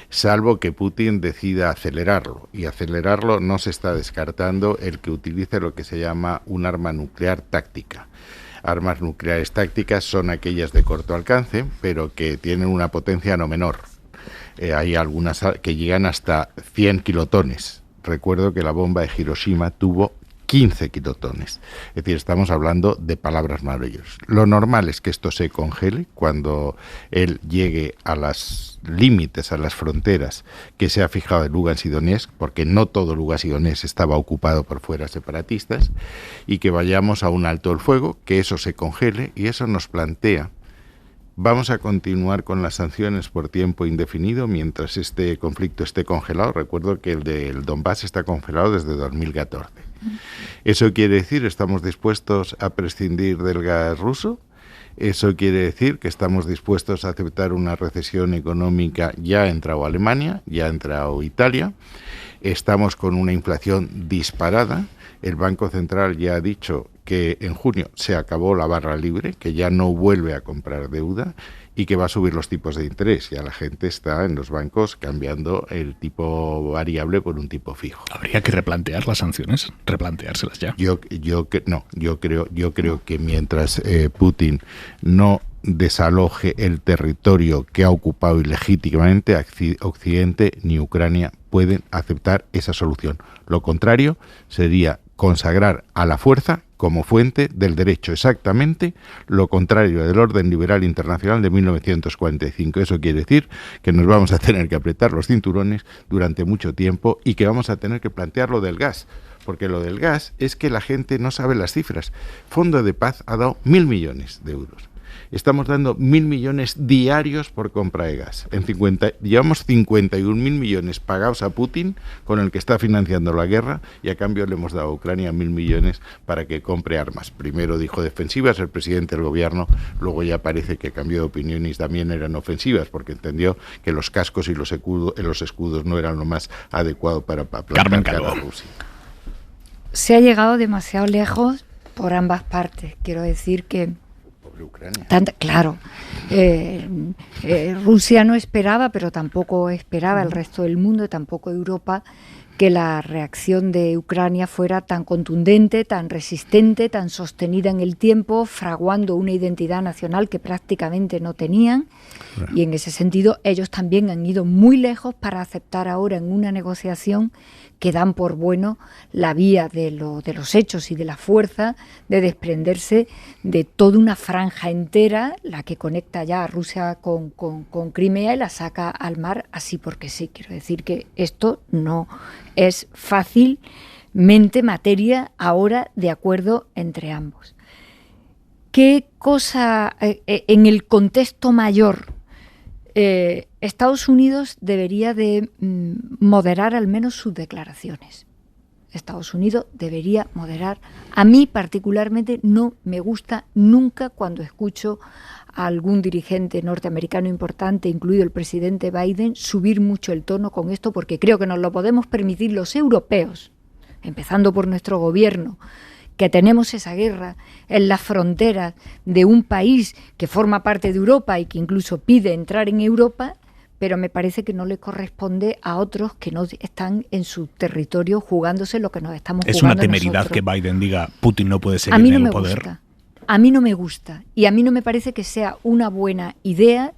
salvo que Putin decida acelerarlo, y acelerarlo no se está descartando el que utilice lo que se llama un arma nuclear táctica. Armas nucleares tácticas son aquellas de corto alcance, pero que tienen una potencia no menor. Hay algunas que llegan hasta 100 kilotones. Recuerdo que la bomba de Hiroshima tuvo 15 kilotones. Es decir, estamos hablando de palabras maravillosas. Lo normal es que esto se congele cuando él llegue a los límites, a las fronteras que se ha fijado en Lugansk y Donetsk, porque no todo Lugansk y Donetsk estaba ocupado por fuerzas separatistas, y que vayamos a un alto el fuego, que eso se congele, y eso nos plantea: ¿vamos a continuar con las sanciones por tiempo indefinido mientras este conflicto esté congelado? Recuerdo que el del Donbass está congelado desde 2014. ¿Eso quiere decir estamos dispuestos a prescindir del gas ruso? ¿Eso quiere decir que estamos dispuestos a aceptar una recesión económica? Ya ha entrado Alemania, ya ha entrado Italia, estamos con una inflación disparada. El Banco Central ya ha dicho que en junio se acabó la barra libre, que ya no vuelve a comprar deuda y que va a subir los tipos de interés. Ya la gente está en los bancos cambiando el tipo variable por un tipo fijo. ¿Habría que replantear las sanciones? ¿Replanteárselas ya? Yo creo que mientras Putin no desaloje el territorio que ha ocupado ilegítimamente, Occidente ni Ucrania pueden aceptar esa solución. Lo contrario sería consagrar a la fuerza como fuente del derecho, exactamente lo contrario del orden liberal internacional de 1945. Eso quiere decir que nos vamos a tener que apretar los cinturones durante mucho tiempo y que vamos a tener que plantear lo del gas, porque lo del gas es que la gente no sabe las cifras. Fondo de Paz ha dado 1.000 millones de euros. Estamos dando 1.000 millones diarios por compra de gas. Llevamos 51.000 millones pagados a Putin, con el que está financiando la guerra, y a cambio le hemos dado a Ucrania 1.000 millones para que compre armas. Primero dijo defensivas el presidente del gobierno, luego ya parece que cambió de opinión y también eran ofensivas, porque entendió que los cascos y los escudos no eran lo más adecuado para plantar cara a Rusia. Se ha llegado demasiado lejos por ambas partes. Quiero decir que claro, Rusia no esperaba, pero tampoco esperaba el resto del mundo, tampoco Europa, que la reacción de Ucrania fuera tan contundente, tan resistente, tan sostenida en el tiempo, fraguando una identidad nacional que prácticamente no tenían. Y en ese sentido ellos también han ido muy lejos para aceptar ahora en una negociación que dan por bueno la vía de los hechos y de la fuerza de desprenderse de toda una franja entera, la que conecta ya a Rusia con Crimea y la saca al mar así porque sí. Quiero decir que esto no es fácilmente materia ahora de acuerdo entre ambos. ¿Qué cosa en el contexto mayor? Estados Unidos debería de moderar al menos sus declaraciones. Estados Unidos debería moderar. A mí particularmente no me gusta nunca cuando escucho a algún dirigente norteamericano importante, incluido el presidente Biden, subir mucho el tono con esto, porque creo que nos lo podemos permitir los europeos, empezando por nuestro gobierno, que tenemos esa guerra en las fronteras de un país que forma parte de Europa y que incluso pide entrar en Europa, pero me parece que no le corresponde a otros que no están en su territorio jugándose lo que nos estamos jugando. Es una temeridad nosotros. Que Biden diga Putin no puede seguir en el poder. A mí no me gusta y a mí no me parece que sea una buena idea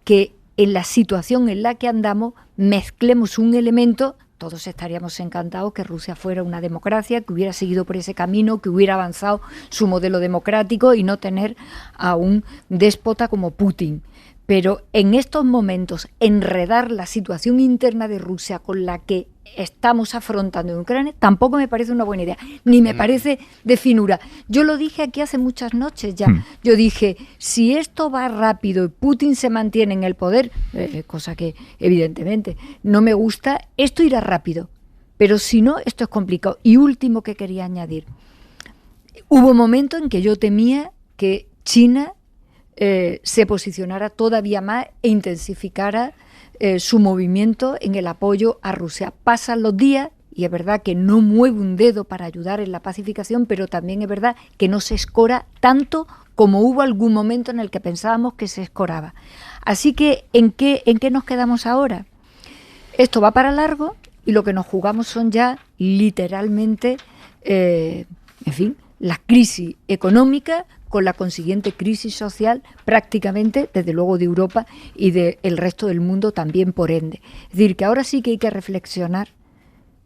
que en la situación en la que andamos mezclemos un elemento. Todos estaríamos encantados que Rusia fuera una democracia, que hubiera seguido por ese camino, que hubiera avanzado su modelo democrático y no tener a un déspota como Putin. Pero en estos momentos, enredar la situación interna de Rusia con la que estamos afrontando en Ucrania tampoco me parece una buena idea, ni me parece de finura. Yo lo dije aquí hace muchas noches ya. Yo dije, si esto va rápido y Putin se mantiene en el poder, cosa que evidentemente no me gusta, esto irá rápido. Pero si no, esto es complicado. Y último que quería añadir, Hubo momentos en que yo temía que China se posicionara todavía más e intensificara su movimiento en el apoyo a Rusia. Pasan los días y es verdad que no mueve un dedo para ayudar en la pacificación, pero también es verdad que no se escora tanto como hubo algún momento en el que pensábamos que se escoraba. Así que, ¿en qué nos quedamos ahora? Esto va para largo y lo que nos jugamos son ya literalmente, la crisis económica con la consiguiente crisis social prácticamente, desde luego, de Europa y del resto del mundo también por ende. Es decir, que ahora sí que hay que reflexionar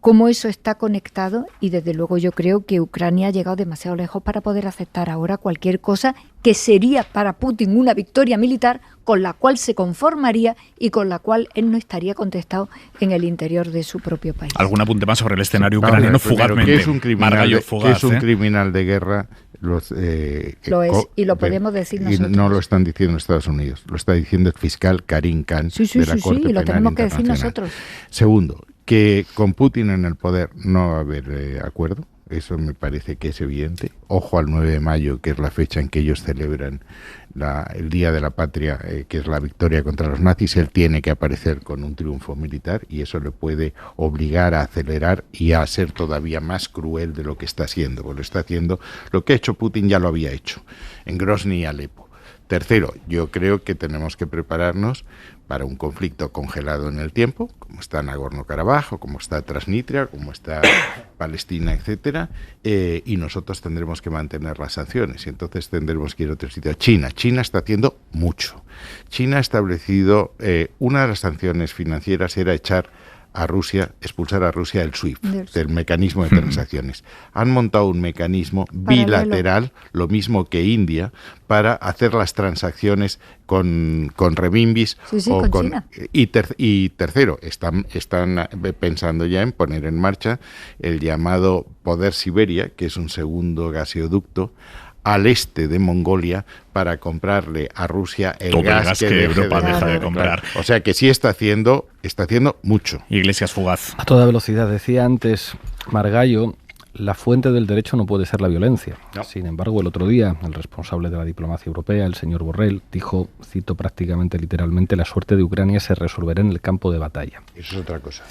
cómo eso está conectado y desde luego yo creo que Ucrania ha llegado demasiado lejos para poder aceptar ahora cualquier cosa que sería para Putin una victoria militar con la cual se conformaría y con la cual él no estaría contestado en el interior de su propio país. ¿Algún apunte más sobre el escenario ucraniano fugazmente? ¿Qué es un criminal de guerra? Lo es, y lo podemos decir nosotros. Y no lo están diciendo Estados Unidos, lo está diciendo el fiscal Karim Khan de la Corte y lo Penal tenemos que decir Internacional. nosotros. Segundo, que con Putin en el poder no va a haber acuerdo, eso me parece que es evidente. Ojo al 9 de mayo, que es la fecha en que ellos celebran el Día de la Patria, que es la victoria contra los nazis. Él tiene que aparecer con un triunfo militar y eso le puede obligar a acelerar y a ser todavía más cruel de lo que está haciendo, porque está haciendo lo que ha hecho Putin, ya lo había hecho en Grozny y Alepo. Tercero, yo creo que tenemos que prepararnos para un conflicto congelado en el tiempo, como está Nagorno-Karabaj, como está Transnistria, como está Palestina, etcétera, y nosotros tendremos que mantener las sanciones, y entonces tendremos que ir a otro sitio. China está haciendo mucho. China ha establecido, una de las sanciones financieras era expulsar a Rusia del SWIFT, del mecanismo de transacciones. Han montado un mecanismo bilateral, lo mismo que India, para hacer las transacciones con renminbis o con China. Y tercero, están pensando ya en poner en marcha el llamado Poder Siberia, que es un segundo gaseoducto al este de Mongolia para comprarle a Rusia el gas que Europa deja de comprar. O sea que sí está haciendo mucho. Iglesias fugaz. A toda velocidad. Decía antes Margallo, la fuente del derecho no puede ser la violencia. No. Sin embargo, el otro día, el responsable de la diplomacia europea, el señor Borrell, dijo, cito prácticamente literalmente, la suerte de Ucrania se resolverá en el campo de batalla. Eso es otra cosa.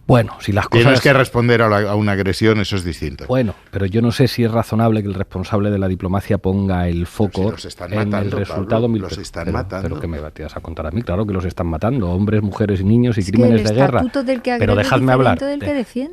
Bueno, si las cosas... Tienes que responder a una agresión, eso es distinto. Bueno, pero yo no sé si es razonable que el responsable de la diplomacia ponga el foco en el resultado militar. Los están matando. Pero que me vas a contar a mí, claro que los están matando, hombres, mujeres y niños y crímenes de guerra. Pero dejadme hablar.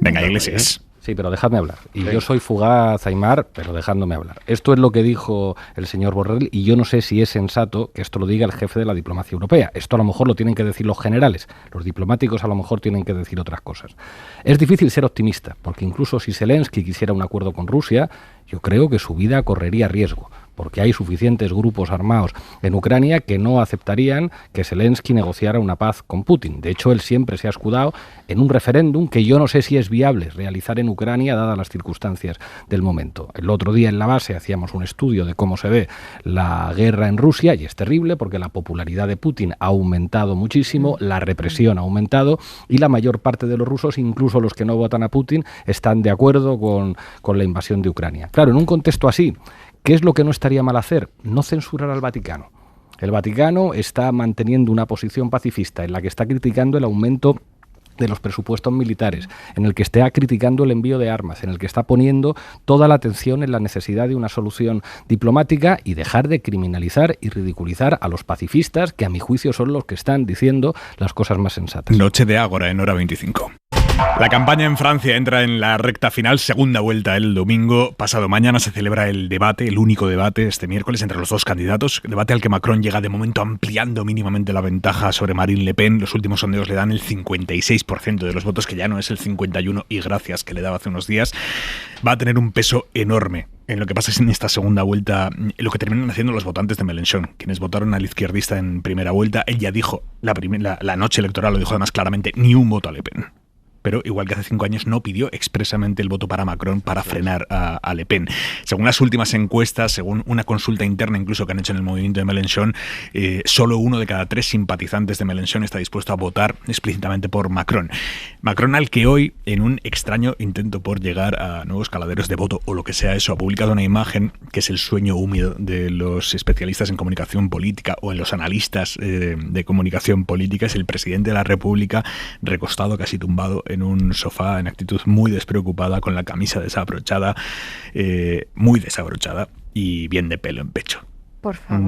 Venga, Iglesias. Sí, pero dejadme hablar. Y yo soy fugaz, Aimar, pero dejándome hablar. Esto es lo que dijo el señor Borrell y yo no sé si es sensato que esto lo diga el jefe de la diplomacia europea. Esto a lo mejor lo tienen que decir los generales. Los diplomáticos a lo mejor tienen que decir otras cosas. Es difícil ser optimista, porque incluso si Zelensky quisiera un acuerdo con Rusia, yo creo que su vida correría riesgo, porque hay suficientes grupos armados en Ucrania que no aceptarían que Zelensky negociara una paz con Putin. De hecho, él siempre se ha escudado en un referéndum que yo no sé si es viable realizar en Ucrania dadas las circunstancias del momento. El otro día en la base hacíamos un estudio de cómo se ve la guerra en Rusia y es terrible porque la popularidad de Putin ha aumentado muchísimo, la represión ha aumentado y la mayor parte de los rusos, incluso los que no votan a Putin, están de acuerdo con la invasión de Ucrania. Claro, en un contexto así, ¿qué es lo que no estaría mal hacer? No censurar al Vaticano. El Vaticano está manteniendo una posición pacifista en la que está criticando el aumento de los presupuestos militares, en el que está criticando el envío de armas, en el que está poniendo toda la atención en la necesidad de una solución diplomática y dejar de criminalizar y ridiculizar a los pacifistas, que a mi juicio son los que están diciendo las cosas más sensatas. Noche de Ágora en Hora 25. La campaña en Francia entra en la recta final, segunda vuelta el domingo. Pasado mañana se celebra el debate, el único debate este miércoles entre los dos candidatos. Debate al que Macron llega de momento ampliando mínimamente la ventaja sobre Marine Le Pen. Los últimos sondeos le dan el 56% de los votos, que ya no es el 51% y gracias que le daba hace unos días. Va a tener un peso enorme en lo que pasa en esta segunda vuelta, lo que terminan haciendo los votantes de Mélenchon, quienes votaron al izquierdista en primera vuelta. Él ya dijo, la noche electoral lo dijo además claramente, ni un voto a Le Pen. pero igual que hace 5 años no pidió expresamente el voto para Macron para frenar a Le Pen. Según las últimas encuestas, según una consulta interna incluso que han hecho en el movimiento de Mélenchon, solo 1 de cada 3 simpatizantes de Mélenchon está dispuesto a votar explícitamente por Macron. Macron, al que hoy, en un extraño intento por llegar a nuevos caladeros de voto o lo que sea eso, ha publicado una imagen que es el sueño húmedo de los especialistas en comunicación política o en los analistas de comunicación política. Es el presidente de la República recostado, casi tumbado en un sofá, en actitud muy despreocupada, con la camisa desabrochada, muy desabrochada y bien de pelo en pecho. Por favor.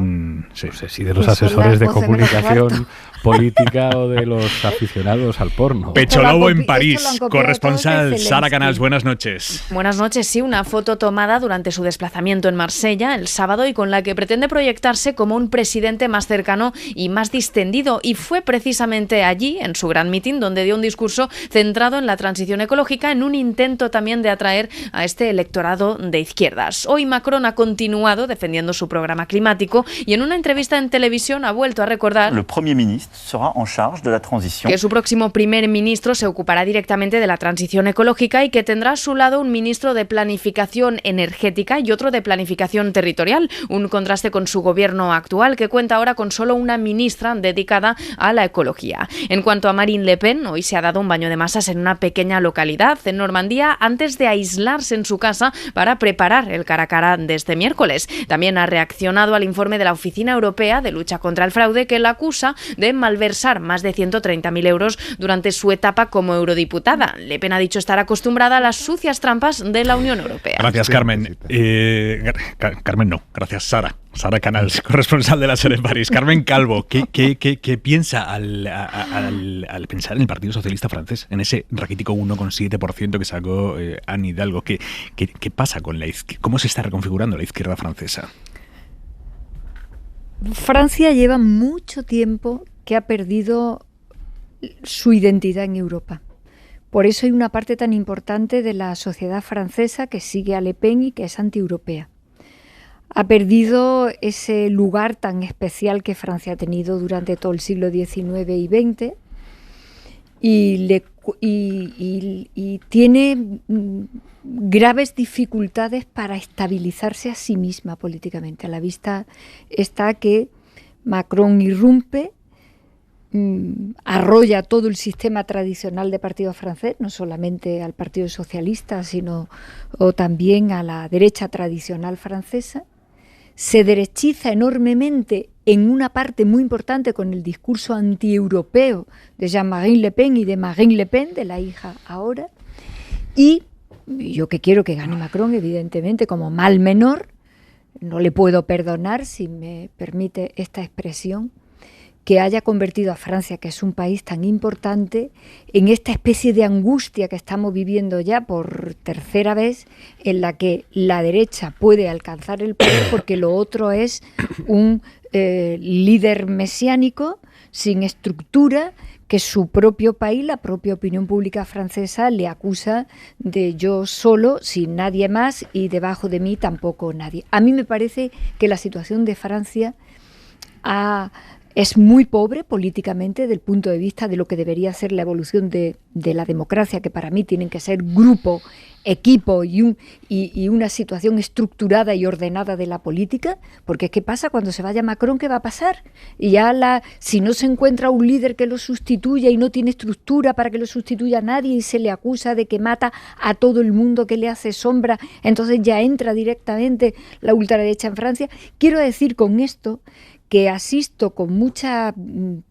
Sí. No sé si de los asesores de comunicación política o de los aficionados al porno. Pecho Lobo en París, corresponsal Sara Canals, buenas noches. Buenas noches, sí, una foto tomada durante su desplazamiento en Marsella el sábado y con la que pretende proyectarse como un presidente más cercano y más distendido. Y fue precisamente allí, en su gran mitin, donde dio un discurso centrado en la transición ecológica, en un intento también de atraer a este electorado de izquierdas. Hoy Macron ha continuado defendiendo su programa climático y en una entrevista en televisión ha vuelto a recordar que su próximo primer ministro se ocupará directamente de la transición ecológica y que tendrá a su lado un ministro de planificación energética y otro de planificación territorial, un contraste con su gobierno actual que cuenta ahora con solo una ministra dedicada a la ecología. En cuanto a Marine Le Pen, hoy se ha dado un baño de masas en una pequeña localidad en Normandía antes de aislarse en su casa para preparar el cara a cara de este miércoles. También ha reaccionado al informe de la Oficina Europea de Lucha contra el Fraude que la acusa de malversar más de 130.000 euros durante su etapa como eurodiputada. Le Pen ha dicho estar acostumbrada a las sucias trampas de la Unión Europea. Gracias, Carmen. Carmen no, gracias, Sara. Sara Canals, corresponsal de la SER en París. Carmen Calvo, ¿qué piensa al pensar en el Partido Socialista francés, en ese raquítico 1,7% que sacó Anne Hidalgo? ¿Qué pasa con la izquierda? ¿Cómo se está reconfigurando la izquierda francesa? Francia lleva mucho tiempo que ha perdido su identidad en Europa. Por eso hay una parte tan importante de la sociedad francesa que sigue a Le Pen y que es antieuropea. Ha perdido ese lugar tan especial que Francia ha tenido durante todo el siglo XIX y XX y tiene graves dificultades para estabilizarse a sí misma políticamente. A la vista está que Macron irrumpe, arrolla todo el sistema tradicional de partido francés, no solamente al Partido Socialista, sino también a la derecha tradicional francesa. Se derechiza enormemente en una parte muy importante con el discurso antieuropeo de Jean-Marie Le Pen y de Marine Le Pen, de la hija ahora. Y yo que quiero que gane Macron, evidentemente, como mal menor, no le puedo perdonar, si me permite esta expresión, que haya convertido a Francia, que es un país tan importante, en esta especie de angustia que estamos viviendo ya por tercera vez, en la que la derecha puede alcanzar el poder porque lo otro es un líder mesiánico sin estructura, que su propio país, la propia opinión pública francesa, le acusa de yo solo, sin nadie más, y debajo de mí tampoco nadie. A mí me parece que la situación de Francia es muy pobre políticamente desde el punto de vista de lo que debería ser la evolución de la democracia, que para mí tienen que ser grupo, equipo y una situación estructurada y ordenada de la política, porque ¿qué pasa cuando se vaya Macron? ¿Qué va a pasar? Y si no se encuentra un líder que lo sustituya y no tiene estructura para que lo sustituya a nadie y se le acusa de que mata a todo el mundo, que le hace sombra, entonces ya entra directamente la ultraderecha en Francia. Quiero decir con esto que asisto con mucha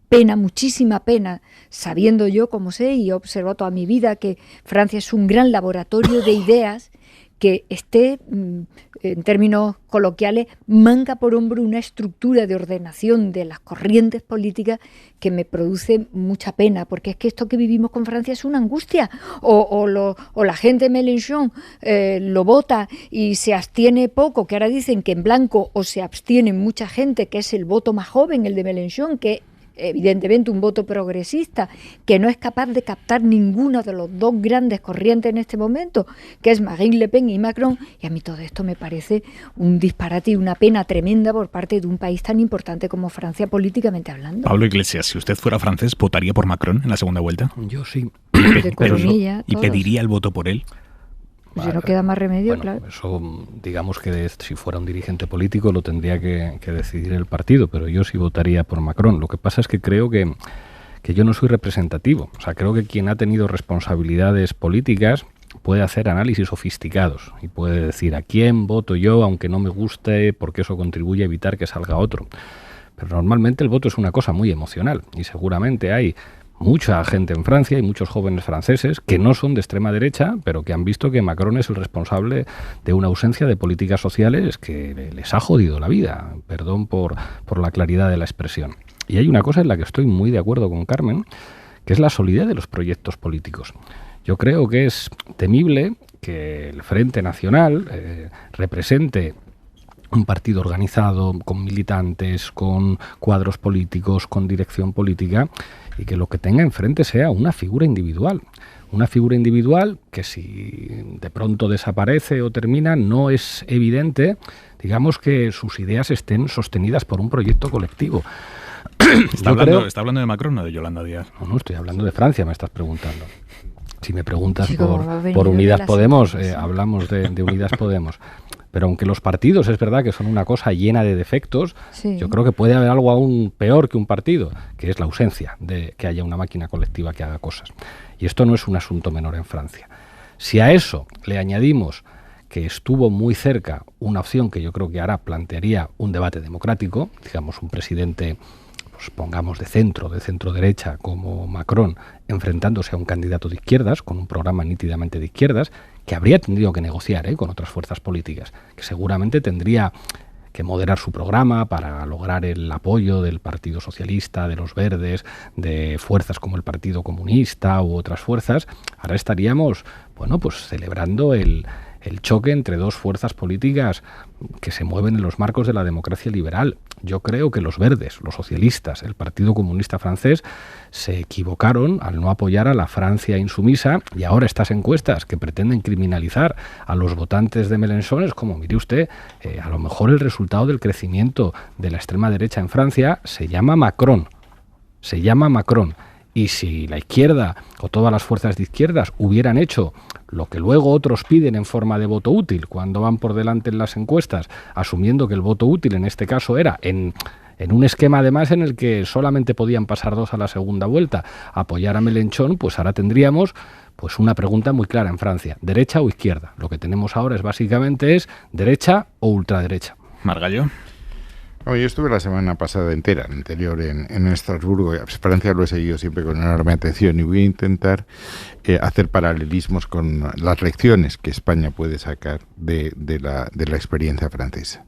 pena, muchísima pena, sabiendo yo, como sé, y he observado toda mi vida, que Francia es un gran laboratorio de ideas, que esté, en términos coloquiales, manga por hombro una estructura de ordenación de las corrientes políticas que me produce mucha pena, porque es que esto que vivimos con Francia es una angustia. O la gente de Mélenchon lo vota y se abstiene poco, que ahora dicen que en blanco, o se abstiene mucha gente, que es el voto más joven, el de Mélenchon, que evidentemente un voto progresista que no es capaz de captar ninguno de los dos grandes corrientes en este momento, que es Marine Le Pen y Macron, y a mí todo esto me parece un disparate y una pena tremenda por parte de un país tan importante como Francia políticamente hablando. Pablo Iglesias, si usted fuera francés, ¿votaría por Macron en la segunda vuelta? Yo sí. ¿Y pediría el voto por él? Pues no queda más remedio, bueno, claro. Eso, digamos que si fuera un dirigente político lo tendría que decidir el partido, pero yo sí votaría por Macron. Lo que pasa es que creo que yo no soy representativo. O sea, creo que quien ha tenido responsabilidades políticas puede hacer análisis sofisticados y puede decir a quién voto yo, aunque no me guste, porque eso contribuye a evitar que salga otro. Pero normalmente el voto es una cosa muy emocional y seguramente hay mucha gente en Francia y muchos jóvenes franceses que no son de extrema derecha, pero que han visto que Macron es el responsable de una ausencia de políticas sociales que les ha jodido la vida. Perdón por la claridad de la expresión. Y hay una cosa en la que estoy muy de acuerdo con Carmen, que es la solidez de los proyectos políticos. Yo creo que es temible que el Frente Nacional represente un partido organizado, con militantes, con cuadros políticos, con dirección política, y que lo que tenga enfrente sea una figura individual. Una figura individual que si de pronto desaparece o termina, no es evidente, digamos, que sus ideas estén sostenidas por un proyecto colectivo. ¿Está hablando de Macron o de Yolanda Díaz? No, estoy hablando de Francia, me estás preguntando. Si me preguntas por Unidas Podemos, hablamos de Unidas Podemos. Pero aunque los partidos es verdad que son una cosa llena de defectos, sí, yo creo que puede haber algo aún peor que un partido, que es la ausencia de que haya una máquina colectiva que haga cosas. Y esto no es un asunto menor en Francia. Si a eso le añadimos que estuvo muy cerca una opción que yo creo que ahora plantearía un debate democrático, digamos un presidente, pues pongamos de centro derecha como Macron, enfrentándose a un candidato de izquierdas, con un programa nítidamente de izquierdas, que habría tenido que negociar con otras fuerzas políticas, que seguramente tendría que moderar su programa para lograr el apoyo del Partido Socialista, de los Verdes, de fuerzas como el Partido Comunista u otras fuerzas. Ahora estaríamos, bueno, pues celebrando el choque entre dos fuerzas políticas que se mueven en los marcos de la democracia liberal. Yo creo que los verdes, los socialistas, el Partido Comunista francés se equivocaron al no apoyar a la Francia insumisa, y ahora estas encuestas que pretenden criminalizar a los votantes de Mélenchon es como, mire usted, a lo mejor el resultado del crecimiento de la extrema derecha en Francia se llama Macron. Y si la izquierda o todas las fuerzas de izquierdas hubieran hecho lo que luego otros piden en forma de voto útil cuando van por delante en las encuestas, asumiendo que el voto útil en este caso era en un esquema además en el que solamente podían pasar dos a la segunda vuelta, apoyar a Mélenchon, pues ahora tendríamos pues una pregunta muy clara en Francia, ¿derecha o izquierda? Lo que tenemos ahora es básicamente derecha o ultraderecha. Margallo. Yo estuve la semana pasada anterior en Estrasburgo. Francia lo he seguido siempre con enorme atención y voy a intentar hacer paralelismos con las lecciones que España puede sacar de la experiencia francesa.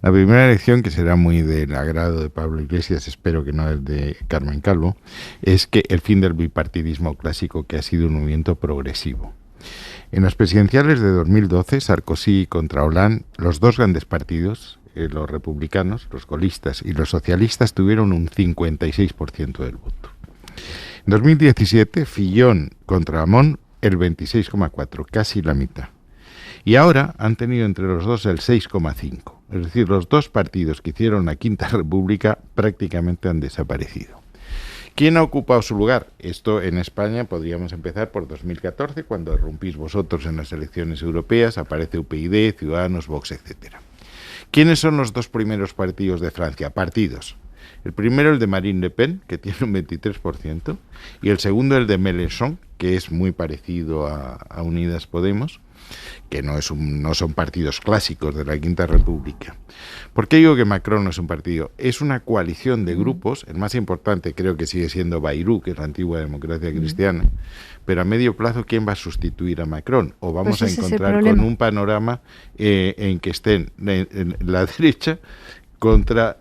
La primera lección, que será muy del agrado de Pablo Iglesias, espero que no el de Carmen Calvo, es que el fin del bipartidismo clásico, que ha sido un movimiento progresivo. En las presidenciales de 2012, Sarkozy contra Hollande, los dos grandes partidos, los republicanos, los gaullistas y los socialistas, tuvieron un 56% del voto. En 2017, Fillon contra Hamon, el 26,4%, casi la mitad. Y ahora han tenido entre los dos el 6,5%. Es decir, los dos partidos que hicieron la Quinta República prácticamente han desaparecido. ¿Quién ha ocupado su lugar? Esto en España podríamos empezar por 2014, cuando irrumpís vosotros en las elecciones europeas, aparece UPyD, Ciudadanos, Vox, etcétera. ¿Quiénes son los dos primeros partidos de Francia? Partidos. El primero, el de Marine Le Pen, que tiene un 23%, y el segundo, el de Mélenchon, que es muy parecido a Unidas Podemos, que no son partidos clásicos de la Quinta República. ¿Por qué digo que Macron no es un partido? Es una coalición de grupos. El más importante creo que sigue siendo Bayrou, que es la antigua democracia cristiana, pero a medio plazo, ¿quién va a sustituir a Macron? O vamos a encontrar con un panorama en que estén en la derecha contra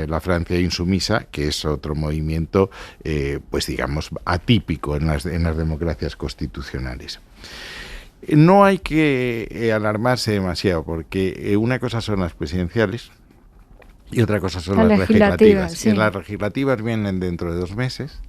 la Francia insumisa, que es otro movimiento, pues digamos, atípico en las democracias constitucionales. No hay que alarmarse demasiado, porque una cosa son las presidenciales y otra cosa son las legislativas. Sí. Y las legislativas vienen dentro de 2 meses.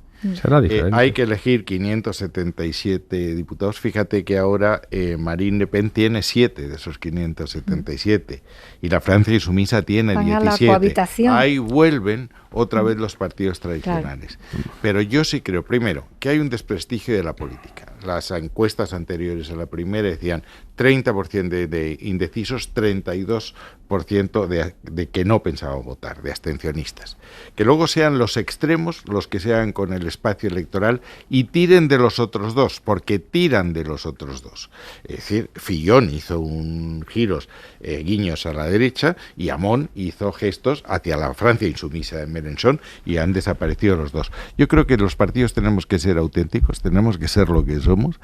Será diferente. Hay que elegir 577 diputados. Fíjate que ahora Marine Le Pen tiene 7 de esos 577 y la Francia Insumisa tiene 17. Ahí vuelven otra vez los partidos tradicionales. Claro. Pero yo sí creo, primero, que hay un desprestigio de la política. Las encuestas anteriores a la primera decían 30% de indecisos, 32% de que no pensaban votar, de abstencionistas. Que luego sean los extremos los que sean con el espacio electoral y tiren de los otros dos, porque tiran de los otros dos. Es decir, Fillon hizo un giros, guiños a la derecha, y Hamon hizo gestos hacia la Francia Insumisa de Mélenchon, y han desaparecido los dos. Yo creo que los partidos tenemos que ser auténticos, tenemos que ser lo que somos,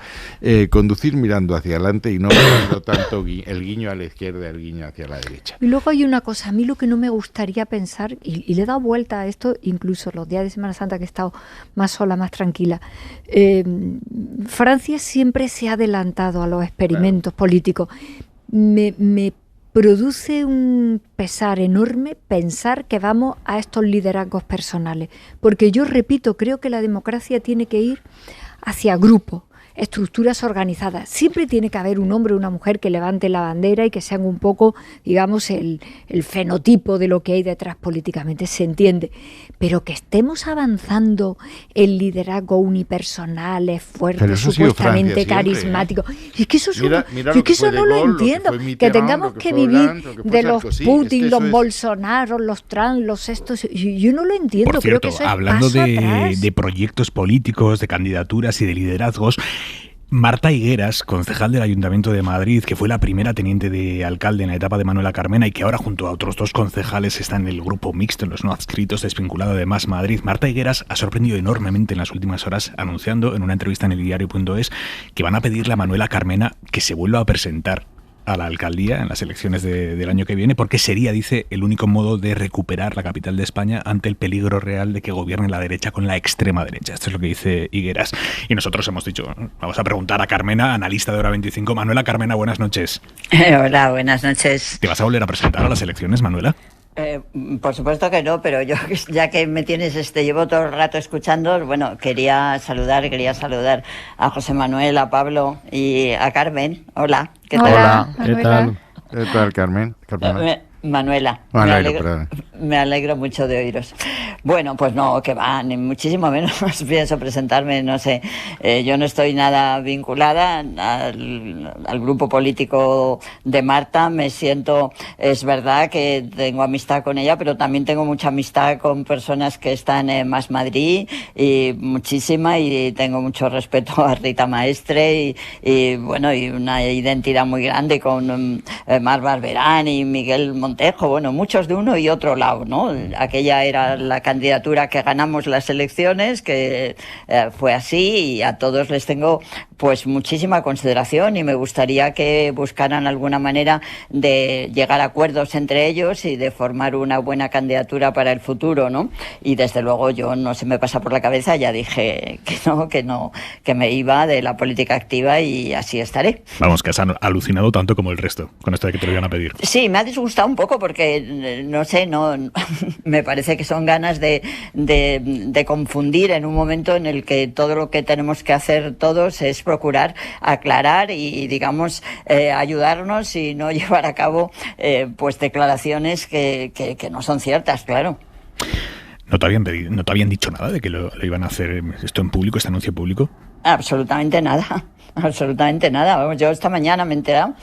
conducir mirando hacia adelante y no mirando tanto el guiño a la izquierda, el guiño hacia la derecha. Y luego hay una cosa, a mí lo que no me gustaría pensar, y le he dado vuelta a esto, incluso los días de Semana Santa que he estado más sola, más tranquila, Francia siempre se ha adelantado a los experimentos políticos. Me produce un pesar enorme pensar que vamos a estos liderazgos personales, porque yo repito, creo que la democracia tiene que ir hacia grupos, estructuras organizadas. Siempre tiene que haber un hombre o una mujer que levante la bandera y que sean un poco, digamos, el fenotipo de lo que hay detrás políticamente, se entiende. Pero que estemos avanzando en liderazgo unipersonales, fuertes, supuestamente carismáticos. Es que eso, eso no lo entiendo. Que tengamos que vivir de los Putin, los Bolsonaro, los Trump, los estos. Yo no lo entiendo. Por cierto, creo que eso es hablando paso atrás. de proyectos políticos, de candidaturas y de liderazgos, Marta Higueras, concejal del Ayuntamiento de Madrid, que fue la primera teniente de alcalde en la etapa de Manuela Carmena y que ahora junto a otros 2 concejales está en el grupo mixto, en los no adscritos, desvinculado de Más Madrid. Marta Higueras ha sorprendido enormemente en las últimas horas anunciando en una entrevista en eldiario.es que van a pedirle a Manuela Carmena que se vuelva a presentar a la alcaldía en las elecciones del año que viene, porque sería, dice, el único modo de recuperar la capital de España ante el peligro real de que gobierne la derecha con la extrema derecha. Esto es lo que dice Higueras. Y nosotros hemos dicho, vamos a preguntar a Carmena, analista de Hora 25. Manuela Carmena, buenas noches. Hola, buenas noches. ¿Te vas a volver a presentar a las elecciones, Manuela? Por supuesto que no, pero yo, ya que me tienes, llevo todo el rato escuchando, bueno, quería saludar a José Manuel, a Pablo y a Carmen. Hola, ¿qué tal? Hola, ¿qué tal? ¿Qué tal, Carmen? Manuela, me alegro mucho de oíros. Bueno, pues no, que va, ni muchísimo menos pienso presentarme, no sé. Yo no estoy nada vinculada al grupo político de Marta, me siento, es verdad que tengo amistad con ella, pero también tengo mucha amistad con personas que están en Más Madrid, y muchísima, y tengo mucho respeto a Rita Maestre, y bueno, y una identidad muy grande con Mar Barberán y Miguel Montejo, bueno, muchos de uno y otro lado, ¿no? Aquella era la candidatura que ganamos las elecciones, que fue así, y a todos les tengo pues muchísima consideración, y me gustaría que buscaran alguna manera de llegar a acuerdos entre ellos y de formar una buena candidatura para el futuro, ¿no? Y desde luego yo no se me pasa por la cabeza, ya dije que me iba de la política activa, y así estaré. Vamos, que has alucinado tanto como el resto con esto de que te lo iban a pedir. Sí, me ha disgustado un poco porque, no sé, me parece que son ganas de confundir en un momento en el que todo lo que tenemos que hacer todos es procurar aclarar y, digamos, ayudarnos y no llevar a cabo pues declaraciones que no son ciertas, claro. ¿No te habían dicho nada de que lo iban a hacer esto en público, este anuncio público? Absolutamente nada. Absolutamente nada. Vamos, yo esta mañana me he enterado,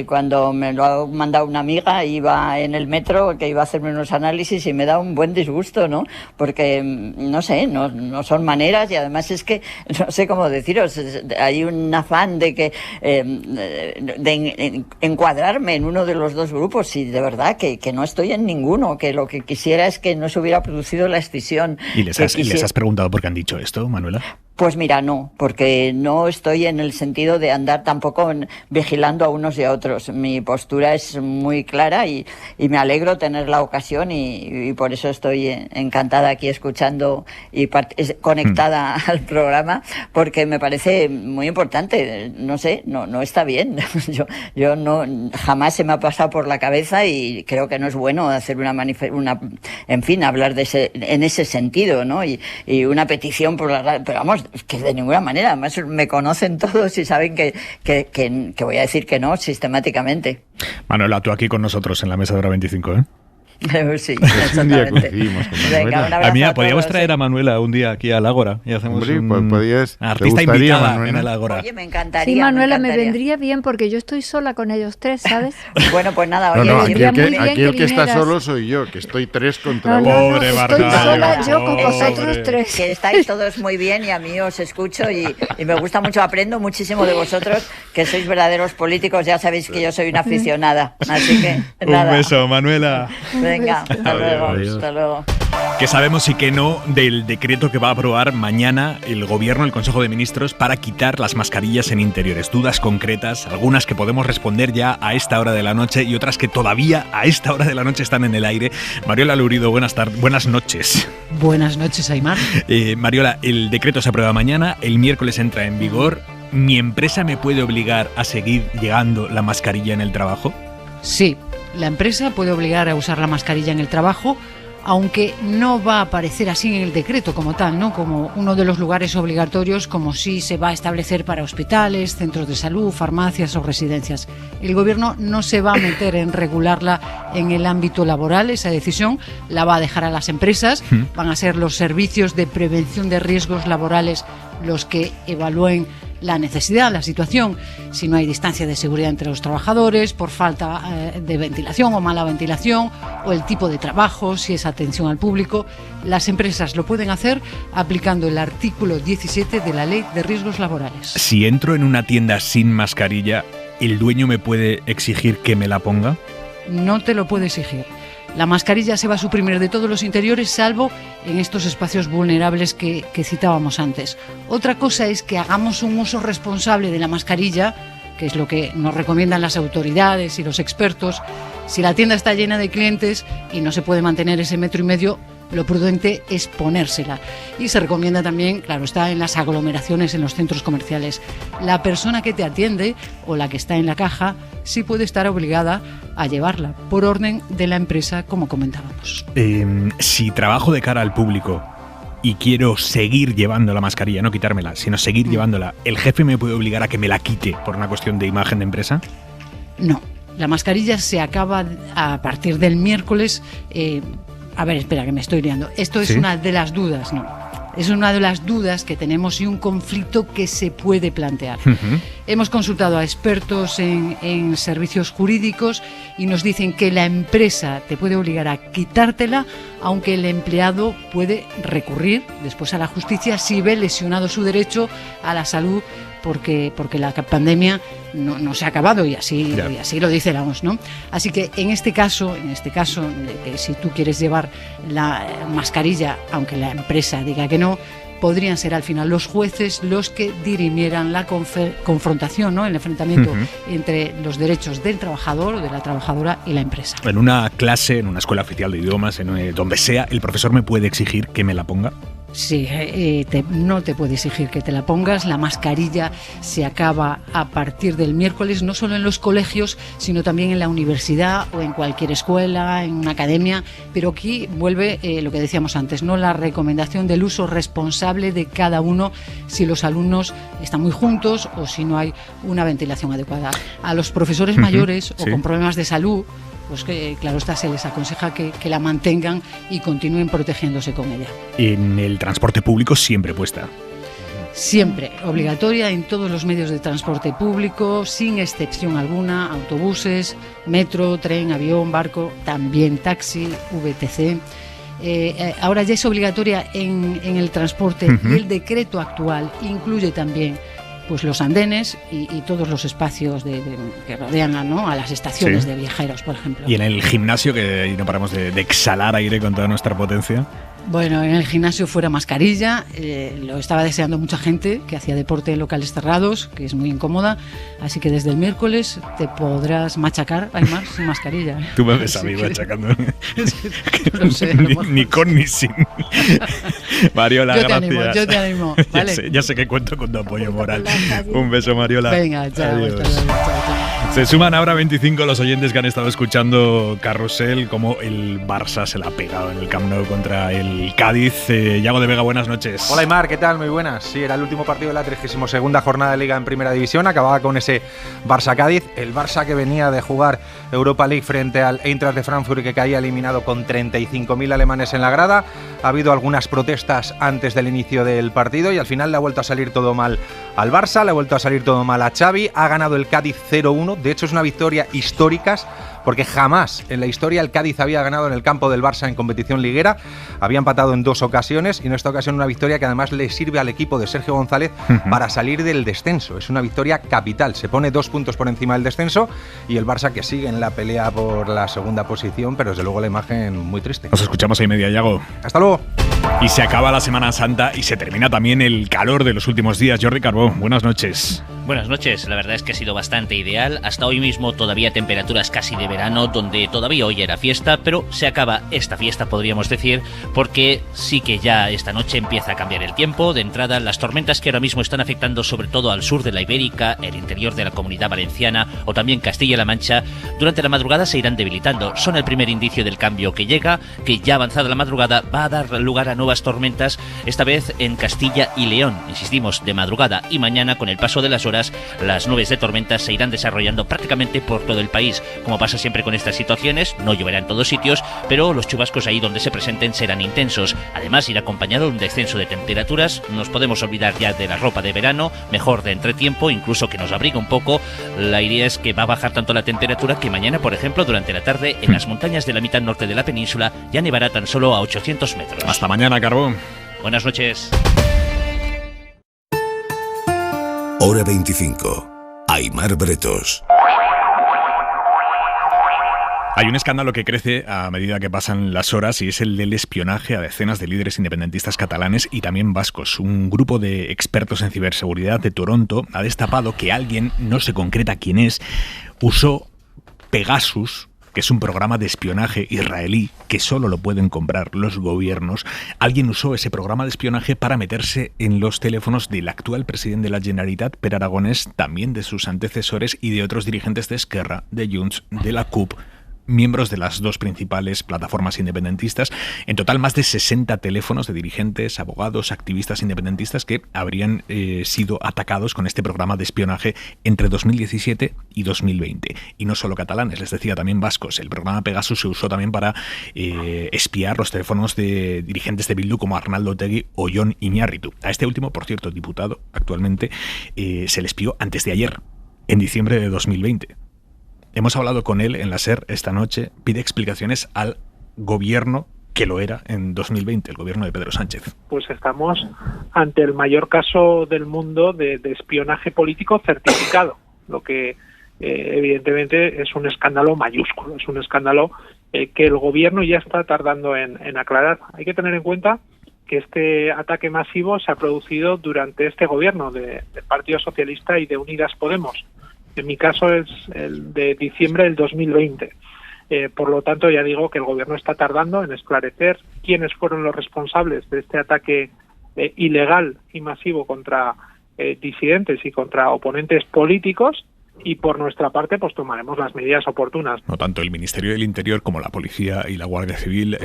cuando me lo ha mandado una amiga, iba en el metro, que iba a hacerme unos análisis, y me da un buen disgusto, ¿no? Porque, no sé, no son maneras, y además es que, no sé cómo deciros, hay un afán de que de encuadrarme en uno de los dos grupos, y de verdad que no estoy en ninguno, que lo que quisiera es que no se hubiera producido la escisión. ¿Y les has preguntado por qué han dicho esto, Manuela? Pues mira, no, porque no estoy en el sentido de andar tampoco vigilando a unos y a otros. Mi postura es muy clara y me alegro tener la ocasión y por eso estoy encantada aquí escuchando y conectada al programa, porque me parece muy importante. No sé, no está bien. Yo no, jamás se me ha pasado por la cabeza y creo que no es bueno hacer hablar en ese sentido, ¿no? Y una petición por la... Pero vamos, que de ninguna manera, además me conocen todos y saben que voy a decir que no sistemáticamente. Manuela, tú aquí con nosotros en la mesa de Hora 25, ¿eh? Sí, exactamente. Venga, un abrazo podríamos traer a Manuela un día aquí al Ágora y hacemos artista gustaría, invitada Manuela? en el Ágora. Oye, me encantaría. Sí, Manuela, me vendría bien porque yo estoy sola con ellos tres, ¿sabes? Bueno, pues nada, oye, no, aquí el que está solo soy yo, que estoy 3 contra 1. Pobre estoy sola yo con vosotros tres. Que estáis todos muy bien y a mí os escucho y me gusta mucho, aprendo muchísimo de vosotros, que sois verdaderos políticos, ya sabéis que yo soy una aficionada, así que nada. Un beso, Manuela. Venga, hasta luego. Hasta luego. Que sabemos y que no del decreto que va a aprobar mañana el Gobierno, el Consejo de Ministros, para quitar las mascarillas en interiores. Dudas concretas, algunas que podemos responder ya a esta hora de la noche y otras que todavía a esta hora de la noche están en el aire. Mariola Lurido, buenas noches. Buenas noches, Aymar. Mariola, el decreto se aprueba mañana, el miércoles entra en vigor. ¿Mi empresa me puede obligar a seguir llevando la mascarilla en el trabajo? Sí. La empresa puede obligar a usar la mascarilla en el trabajo, aunque no va a aparecer así en el decreto como tal, ¿no? Como uno de los lugares obligatorios, como sí se va a establecer para hospitales, centros de salud, farmacias o residencias. El Gobierno no se va a meter en regularla en el ámbito laboral, esa decisión la va a dejar a las empresas, van a ser los servicios de prevención de riesgos laborales los que evalúen la necesidad, la situación, si no hay distancia de seguridad entre los trabajadores, por falta de ventilación o mala ventilación, o el tipo de trabajo, si es atención al público. Las empresas lo pueden hacer aplicando el artículo 17 de la Ley de Riesgos Laborales. Si entro en una tienda sin mascarilla, ¿el dueño me puede exigir que me la ponga? No te lo puede exigir. La mascarilla se va a suprimir de todos los interiores, salvo en estos espacios vulnerables que citábamos antes. Otra cosa es que hagamos un uso responsable de la mascarilla, que es lo que nos recomiendan las autoridades y los expertos. Si la tienda está llena de clientes y no se puede mantener ese 1,5 metros, lo prudente es ponérsela. Y se recomienda también, claro, está en las aglomeraciones, en los centros comerciales. La persona que te atiende o la que está en la caja sí puede estar obligada a llevarla por orden de la empresa, como comentábamos. Si trabajo de cara al público y quiero seguir llevando la mascarilla, no quitármela, sino seguir llevándola, ¿el jefe me puede obligar a que me la quite por una cuestión de imagen de empresa? No, la mascarilla se acaba a partir del miércoles. A ver, espera, que me estoy liando. Esto es una de las dudas, ¿no? Es una de las dudas que tenemos y un conflicto que se puede plantear. Hemos consultado a expertos en servicios jurídicos y nos dicen que la empresa te puede obligar a quitártela, aunque el empleado puede recurrir después a la justicia si ve lesionado su derecho a la salud, porque la pandemia no se ha acabado y así lo dice la OMS, ¿no? Así que en este caso, si tú quieres llevar la mascarilla, aunque la empresa diga que no, podrían ser al final los jueces los que dirimieran la confrontación, ¿no? El enfrentamiento entre los derechos del trabajador o de la trabajadora y la empresa. En una clase, en una escuela oficial de idiomas, donde sea, ¿el profesor me puede exigir que me la ponga? Sí, no te puede exigir que te la pongas. La mascarilla se acaba a partir del miércoles, no solo en los colegios, sino también en la universidad o en cualquier escuela, en una academia. Pero aquí vuelve lo que decíamos antes, ¿no? La recomendación del uso responsable de cada uno si los alumnos están muy juntos o si no hay una ventilación adecuada. A los profesores mayores o con problemas de salud, pues que claro está, se les aconseja que la mantengan y continúen protegiéndose con ella. En el transporte público siempre puesta. Siempre, obligatoria en todos los medios de transporte público, sin excepción alguna, autobuses, metro, tren, avión, barco, también taxi, VTC. Ahora ya es obligatoria en el transporte y el decreto actual incluye también pues los andenes y todos los espacios que rodean a las estaciones de viajeros, por ejemplo. Y en el gimnasio, que no paramos de exhalar aire con toda nuestra potencia. Bueno, en el gimnasio fuera mascarilla, lo estaba deseando mucha gente que hacía deporte en locales cerrados, que es muy incómoda, así que desde el miércoles te podrás machacar, Aymar, sin mascarilla. Tú me ves a mí machacando. No sé, ni con ni sin. Mariola, gracias. Yo te animo, ¿vale? Ya sé que cuento con tu apoyo moral. Un beso, Mariola. Venga, chao. Se suman ahora 25 los oyentes que han estado escuchando Carrusel, como el Barça se la ha pegado en el Camp Nou contra el Cádiz. Yago de Vega, buenas noches. Hola Aymar, ¿qué tal? Muy buenas. Sí, era el último partido de la 32ª jornada de Liga en Primera División. Acababa con ese Barça-Cádiz. El Barça que venía de jugar Europa League frente al Eintracht de Frankfurt y que caía eliminado con 35.000 alemanes en la grada. Ha habido algunas protestas antes del inicio del partido y al final le ha vuelto a salir todo mal al Barça, le ha vuelto a salir todo mal a Xavi. Ha ganado el Cádiz 0-1. De hecho, es una victoria histórica porque jamás en la historia el Cádiz había ganado en el campo del Barça en competición liguera. Había empatado en 2 ocasiones y en esta ocasión una victoria que además le sirve al equipo de Sergio González para salir del descenso. Es una victoria capital. Se pone 2 puntos por encima del descenso y el Barça que sigue en la pelea por la segunda posición, pero desde luego la imagen muy triste. Nos escuchamos ahí media, Yago. Hasta luego. Y se acaba la Semana Santa y se termina también el calor de los últimos días. Jordi Carbó, buenas noches. Buenas noches, la verdad es que ha sido bastante ideal. Hasta hoy mismo todavía temperaturas casi de verano, donde todavía hoy era fiesta, pero se acaba esta fiesta, podríamos decir, porque sí que ya esta noche empieza a cambiar el tiempo. De entrada, las tormentas que ahora mismo están afectando sobre todo al sur de la Ibérica, el interior de la Comunidad Valenciana o también Castilla-La Mancha, durante la madrugada se irán debilitando. Son el primer indicio del cambio que llega, que ya avanzada la madrugada va a dar lugar a nuevas tormentas, esta vez en Castilla y León. Insistimos, de madrugada y mañana, con el paso de las horas, las nubes de tormentas se irán desarrollando prácticamente por todo el país. Como pasa siempre con estas situaciones, no lloverá en todos sitios, pero los chubascos ahí donde se presenten serán intensos. Además, irá acompañado de un descenso de temperaturas. Nos podemos olvidar ya de la ropa de verano, mejor de entretiempo, incluso que nos abriga un poco. La idea es que va a bajar tanto la temperatura que mañana, por ejemplo, durante la tarde, en las montañas de la mitad norte de la península, ya nevará tan solo a 800 metros. Hasta mañana, Carbón. Buenas noches. Hora 25. Aymar Bretos. Hay un escándalo que crece a medida que pasan las horas y es el del espionaje a decenas de líderes independentistas catalanes y también vascos. Un grupo de expertos en ciberseguridad de Toronto ha destapado que alguien, no se concreta quién es, usó Pegasus, que es un programa de espionaje israelí que solo lo pueden comprar los gobiernos. Alguien usó ese programa de espionaje para meterse en los teléfonos del actual presidente de la Generalitat, Pere Aragonès, también de sus antecesores y de otros dirigentes de Esquerra, de Junts, de la CUP, miembros de las 2 principales plataformas independentistas. En total, más de 60 teléfonos de dirigentes, abogados, activistas independentistas que habrían sido atacados con este programa de espionaje entre 2017 y 2020. Y no solo catalanes, les decía, también vascos. El programa Pegasus se usó también para espiar los teléfonos de dirigentes de Bildu como Arnaldo Otegi o Jon Iñárritu. A este último, por cierto, diputado actualmente, se le espió antes de ayer, en diciembre de 2020. Hemos hablado con él en la SER esta noche. Pide explicaciones al gobierno que lo era en 2020, el gobierno de Pedro Sánchez. Pues estamos ante el mayor caso del mundo de espionaje político certificado, lo que evidentemente es un escándalo mayúsculo, es un escándalo que el gobierno ya está tardando en aclarar. Hay que tener en cuenta que este ataque masivo se ha producido durante este gobierno del Partido Socialista y de Unidas Podemos. En mi caso es el de diciembre del 2020. Por lo tanto, ya digo que el gobierno está tardando en esclarecer quiénes fueron los responsables de este ataque ilegal y masivo contra disidentes y contra oponentes políticos. Y por nuestra parte, pues tomaremos las medidas oportunas. No tanto el Ministerio del Interior como la Policía y la Guardia Civil,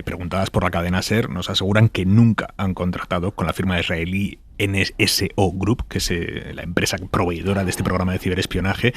preguntadas por la cadena SER, nos aseguran que nunca han contratado con la firma israelí NSO Group, que es la empresa proveedora de este programa de ciberespionaje,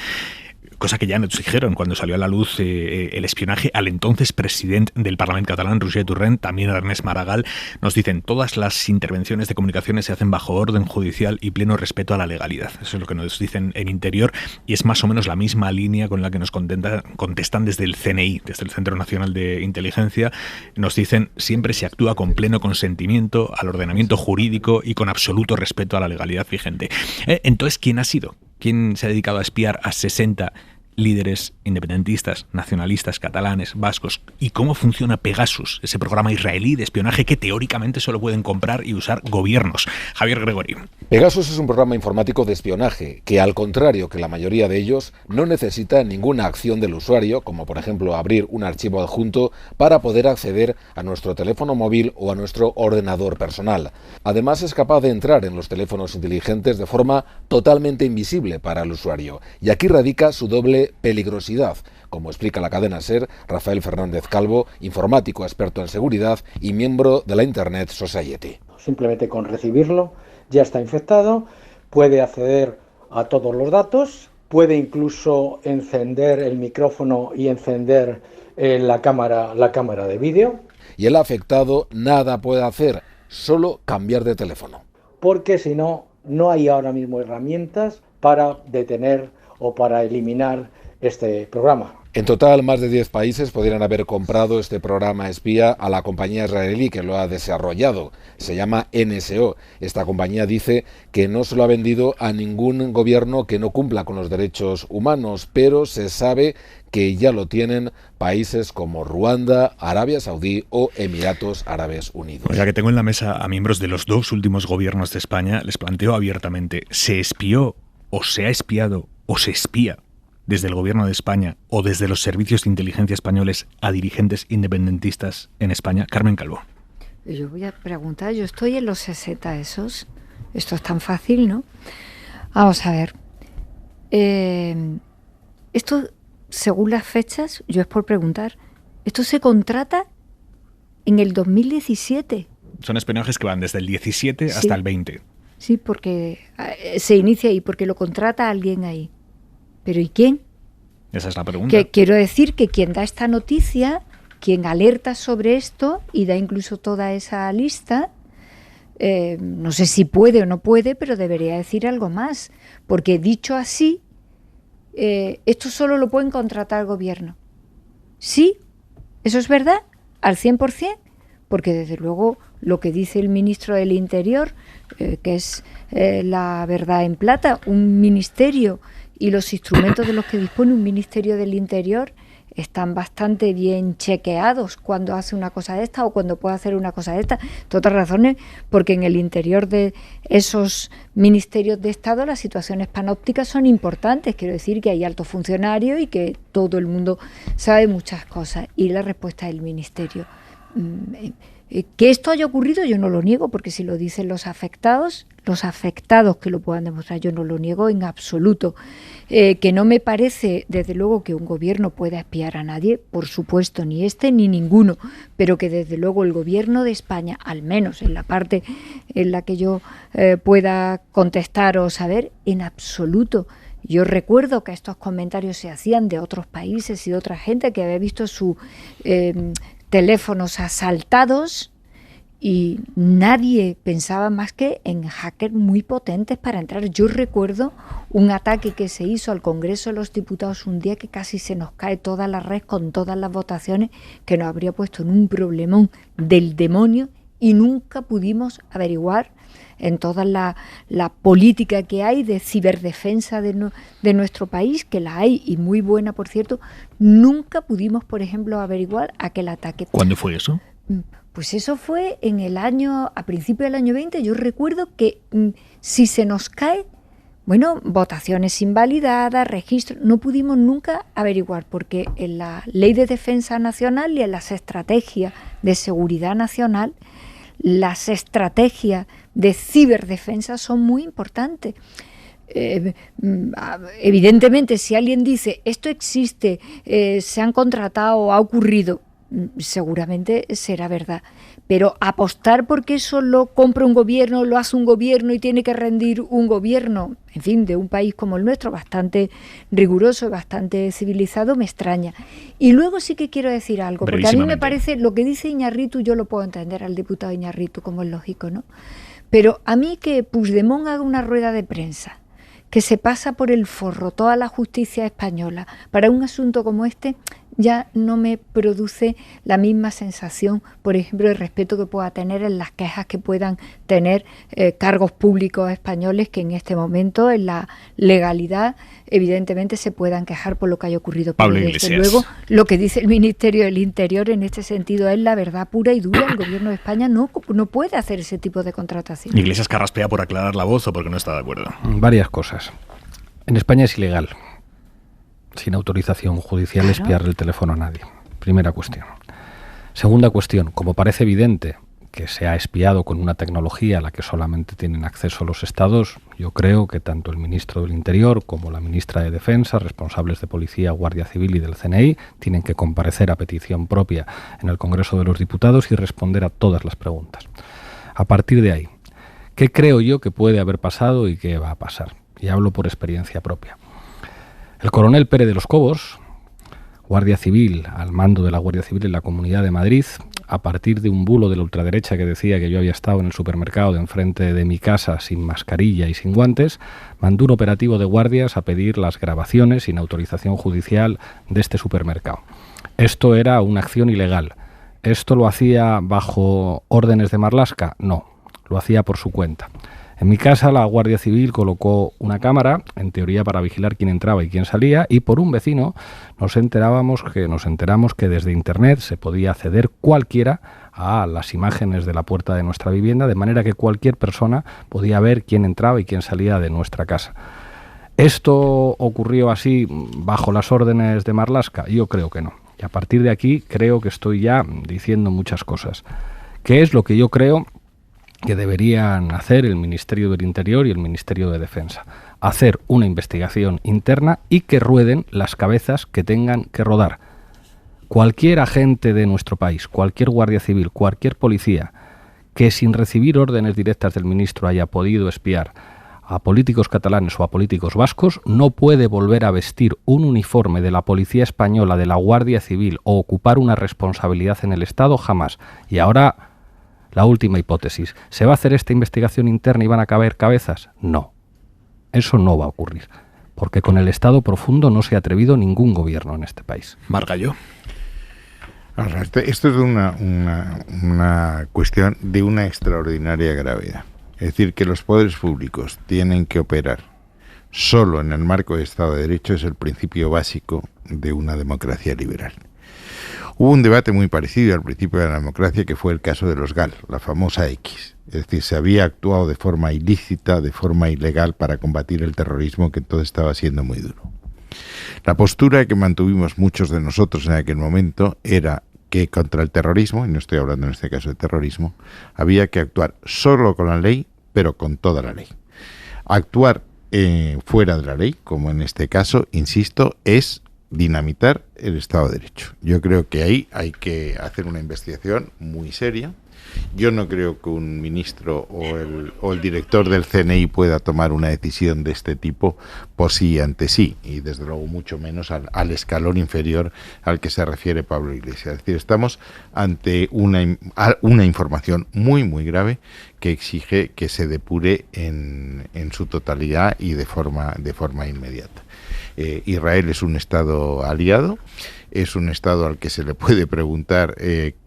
cosa que ya nos dijeron cuando salió a la luz el espionaje al entonces presidente del Parlamento catalán, Roger Torrent, también Ernest Maragall. Nos dicen, todas las intervenciones de comunicaciones se hacen bajo orden judicial y pleno respeto a la legalidad. Eso es lo que nos dicen en Interior y es más o menos la misma línea con la que nos contestan desde el CNI, desde el Centro Nacional de Inteligencia. Nos dicen, siempre se actúa con pleno consentimiento al ordenamiento jurídico y con absoluto respeto a la legalidad vigente. Entonces, ¿quién ha sido? ¿Quién se ha dedicado a espiar a 60 líderes independentistas, nacionalistas, catalanes, vascos, y cómo funciona Pegasus, ese programa israelí de espionaje que teóricamente solo pueden comprar y usar gobiernos. Javier Gregori. Pegasus es un programa informático de espionaje que, al contrario que la mayoría de ellos, no necesita ninguna acción del usuario, como por ejemplo abrir un archivo adjunto para poder acceder a nuestro teléfono móvil o a nuestro ordenador personal. Además, es capaz de entrar en los teléfonos inteligentes de forma totalmente invisible para el usuario, y aquí radica su doble peligrosidad, como explica la cadena SER Rafael Fernández Calvo, informático experto en seguridad y miembro de la Internet Society. Simplemente con recibirlo ya está infectado, puede acceder a todos los datos, puede incluso encender el micrófono y encender la cámara de vídeo. Y el afectado nada puede hacer, solo cambiar de teléfono. Porque si no, no hay ahora mismo herramientas para detener o para eliminar este programa. En total, más de 10 países podrían haber comprado este programa espía a la compañía israelí que lo ha desarrollado. Se llama NSO. Esta compañía dice que no se lo ha vendido a ningún gobierno que no cumpla con los derechos humanos, pero se sabe que ya lo tienen países como Ruanda, Arabia Saudí o Emiratos Árabes Unidos. Ya que tengo en la mesa a miembros de los dos últimos gobiernos de España, les planteo abiertamente, ¿se espió o se ha espiado o se espía desde el gobierno de España o desde los servicios de inteligencia españoles a dirigentes independentistas en España? Carmen Calvo. Yo voy a preguntar, yo estoy en los 60 esos. Esto es tan fácil, ¿no? Vamos a ver. Esto, según las fechas, yo es por preguntar, esto se contrata en el 2017. Son espionajes que van desde el 17 Sí. hasta el 20. Sí, porque se inicia ahí, porque lo contrata alguien ahí. ¿Pero y quién? Esa es la pregunta. Que quiero decir que quien da esta noticia, quien alerta sobre esto y da incluso toda esa lista, no sé si puede o no puede, pero debería decir algo más. Porque dicho así, esto solo lo pueden contratar el gobierno. ¿Sí? ¿Eso es verdad? ¿Al 100%? Porque desde luego lo que dice el ministro del Interior, que es la verdad en plata, un ministerio y los instrumentos de los que dispone un Ministerio del Interior están bastante bien chequeados cuando hace una cosa de esta o cuando puede hacer una cosa de esta. De otras razones, porque en el interior de esos ministerios de Estado las situaciones panópticas son importantes. Quiero decir que hay altos funcionarios y que todo el mundo sabe muchas cosas. Y la respuesta del Ministerio. Que esto haya ocurrido yo no lo niego, porque si lo dicen los afectados que lo puedan demostrar, yo no lo niego en absoluto. Que no me parece, desde luego, que un gobierno pueda espiar a nadie, por supuesto, ni este ni ninguno, pero que desde luego el gobierno de España, al menos en la parte en la que yo pueda contestar o saber, en absoluto. Yo recuerdo que estos comentarios se hacían de otros países y de otra gente que había visto sus teléfonos asaltados y nadie pensaba más que en hackers muy potentes para entrar. Yo recuerdo un ataque que se hizo al Congreso de los Diputados un día que casi se nos cae toda la red con todas las votaciones, que nos habría puesto en un problemón del demonio y nunca pudimos averiguar en toda la política que hay de ciberdefensa de nuestro país, que la hay y muy buena, por cierto, nunca pudimos, por ejemplo, averiguar aquel ataque. ¿Cuándo fue eso? Pues eso fue a principios del año 20. Yo recuerdo que si se nos cae, votaciones invalidadas, registros, no pudimos nunca averiguar, porque en la Ley de Defensa Nacional y en las estrategias de seguridad nacional, las estrategias de ciberdefensa son muy importantes. Evidentemente, si alguien dice esto existe, se han contratado, ha ocurrido, seguramente será verdad. Pero apostar porque eso lo compra un gobierno, lo hace un gobierno y tiene que rendir un gobierno, en fin, de un país como el nuestro, bastante riguroso y bastante civilizado, me extraña. Y luego sí que quiero decir algo, porque a mí me parece, lo que dice Iñárritu, yo lo puedo entender al diputado Iñárritu, como es lógico, ¿no? Pero a mí que Puigdemont haga una rueda de prensa, que se pasa por el forro toda la justicia española para un asunto como este, ya no me produce la misma sensación, por ejemplo, de respeto que pueda tener en las quejas que puedan tener cargos públicos españoles que en este momento, en la legalidad, evidentemente se puedan quejar por lo que haya ocurrido. Pablo Pero Iglesias. desde luego, lo que dice el Ministerio del Interior en este sentido es la verdad pura y dura. El Gobierno de España no puede hacer ese tipo de contratación. Iglesias carraspea por aclarar la voz o porque no está de acuerdo. Varias cosas. En España es ilegal, sin autorización judicial, espiar el teléfono a nadie. Primera cuestión. Segunda cuestión, como parece evidente que se ha espiado con una tecnología a la que solamente tienen acceso los estados, yo creo que tanto el ministro del Interior como la ministra de Defensa, responsables de Policía, Guardia Civil y del CNI, tienen que comparecer a petición propia en el Congreso de los Diputados y responder a todas las preguntas. A partir de ahí, ¿qué creo yo que puede haber pasado y qué va a pasar? Y hablo por experiencia propia. El coronel Pérez de los Cobos, guardia civil, al mando de la Guardia Civil en la Comunidad de Madrid, a partir de un bulo de la ultraderecha que decía que yo había estado en el supermercado de enfrente de mi casa sin mascarilla y sin guantes, mandó un operativo de guardias a pedir las grabaciones sin autorización judicial de este supermercado. Esto era una acción ilegal. ¿Esto lo hacía bajo órdenes de Marlaska? No, lo hacía por su cuenta. En mi casa la Guardia Civil colocó una cámara, en teoría para vigilar quién entraba y quién salía, y por un vecino nos enteramos que desde Internet se podía acceder cualquiera a las imágenes de la puerta de nuestra vivienda, de manera que cualquier persona podía ver quién entraba y quién salía de nuestra casa. ¿Esto ocurrió así bajo las órdenes de Marlaska? Yo creo que no. Y a partir de aquí creo que estoy ya diciendo muchas cosas. ¿Qué es lo que yo creo que deberían hacer el Ministerio del Interior y el Ministerio de Defensa? Hacer una investigación interna y que rueden las cabezas que tengan que rodar. Cualquier agente de nuestro país, cualquier guardia civil, cualquier policía que sin recibir órdenes directas del ministro haya podido espiar a políticos catalanes o a políticos vascos, no puede volver a vestir un uniforme de la Policía Española, de la Guardia Civil o ocupar una responsabilidad en el Estado jamás. Y ahora, la última hipótesis. ¿Se va a hacer esta investigación interna y van a caber cabezas? No. Eso no va a ocurrir. Porque con el Estado profundo no se ha atrevido ningún gobierno en este país. Margallo. Ahora, esto es una cuestión de una extraordinaria gravedad. Es decir, que los poderes públicos tienen que operar solo en el marco del Estado de Derecho es el principio básico de una democracia liberal. Hubo un debate muy parecido al principio de la democracia, que fue el caso de los GAL, la famosa X. Es decir, se había actuado de forma ilícita, de forma ilegal para combatir el terrorismo, que entonces estaba siendo muy duro. La postura que mantuvimos muchos de nosotros en aquel momento era que contra el terrorismo, y no estoy hablando en este caso de terrorismo, había que actuar solo con la ley, pero con toda la ley. Actuar fuera de la ley, como en este caso, insisto, es dinamitar el Estado de Derecho. Yo creo que ahí hay que hacer una investigación muy seria. Yo no creo que un ministro o el director del CNI pueda tomar una decisión de este tipo por sí ante sí, y desde luego mucho menos al escalón inferior al que se refiere Pablo Iglesias. Es decir, estamos ante una información muy, muy grave que exige que se depure en su totalidad y de forma inmediata. Israel es un Estado aliado, es un Estado al que se le puede preguntar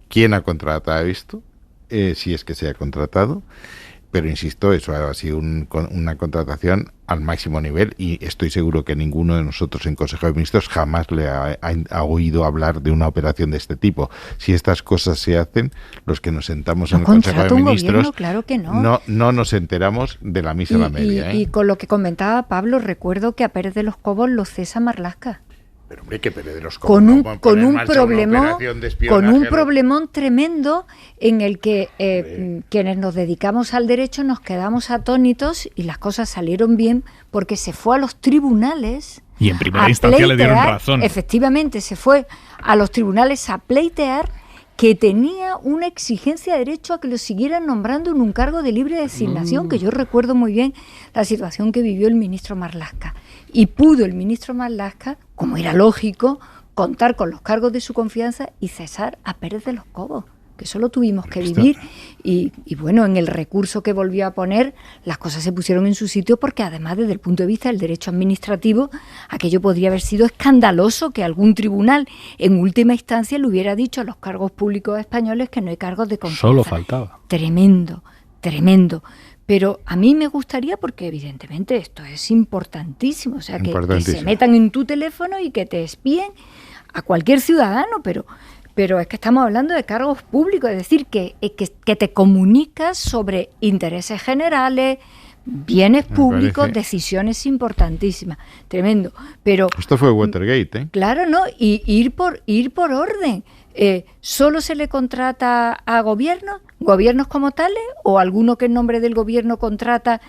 quién ha contratado esto, si es que se ha contratado, pero insisto, eso ha sido una contratación al máximo nivel, y estoy seguro que ninguno de nosotros en Consejo de Ministros jamás le ha oído hablar de una operación de este tipo. Si estas cosas se hacen, los que nos sentamos en el Consejo de Ministros, gobierno, claro que no nos enteramos de la misa a la media. Y con lo que comentaba Pablo, recuerdo que a Pérez de los Cobos lo cesa Marlaska. Pero hombre, que Pérez de los Cobos con un problemón tremendo en el que quienes nos dedicamos al derecho nos quedamos atónitos, y las cosas salieron bien porque se fue a los tribunales. Y en primera instancia le dieron razón. Efectivamente, se fue a los tribunales a pleitear que tenía una exigencia de derecho a que lo siguieran nombrando en un cargo de libre designación, que yo recuerdo muy bien la situación que vivió el ministro Marlaska. Y pudo el ministro Marlaska, como era lógico, contar con los cargos de su confianza y cesar a Pérez de los Cobos. que eso lo tuvimos que vivir. Y bueno, en el recurso que volvió a poner, las cosas se pusieron en su sitio porque además desde el punto de vista del derecho administrativo, aquello podría haber sido escandaloso que algún tribunal en última instancia le hubiera dicho a los cargos públicos españoles que no hay cargos de confianza. Solo faltaba. Tremendo. Pero a mí me gustaría, porque evidentemente esto es importantísimo, o sea, que se metan en tu teléfono y que te espíen a cualquier ciudadano, pero es que estamos hablando de cargos públicos, es decir, que te comunicas sobre intereses generales, bienes públicos, decisiones importantísimas. Tremendo. Pero esto fue Watergate, ¿eh? Claro, ¿no? Y ir por orden. ¿Solo se le contrata a gobiernos como tales, o alguno que en nombre del gobierno contrata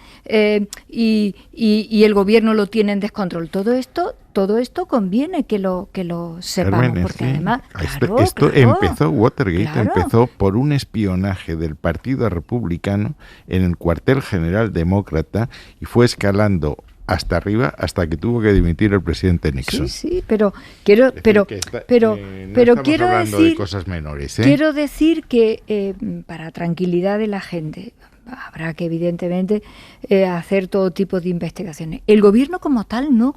y el gobierno lo tiene en descontrol? Todo esto conviene que lo sepamos, Carmen, porque además esto empezó, Watergate empezó por un espionaje del Partido Republicano en el cuartel general demócrata y fue escalando hasta arriba hasta que tuvo que dimitir el presidente Nixon. Sí, pero quiero hablando de cosas menores, ¿eh? Quiero decir que para tranquilidad de la gente habrá que evidentemente hacer todo tipo de investigaciones. El gobierno como tal no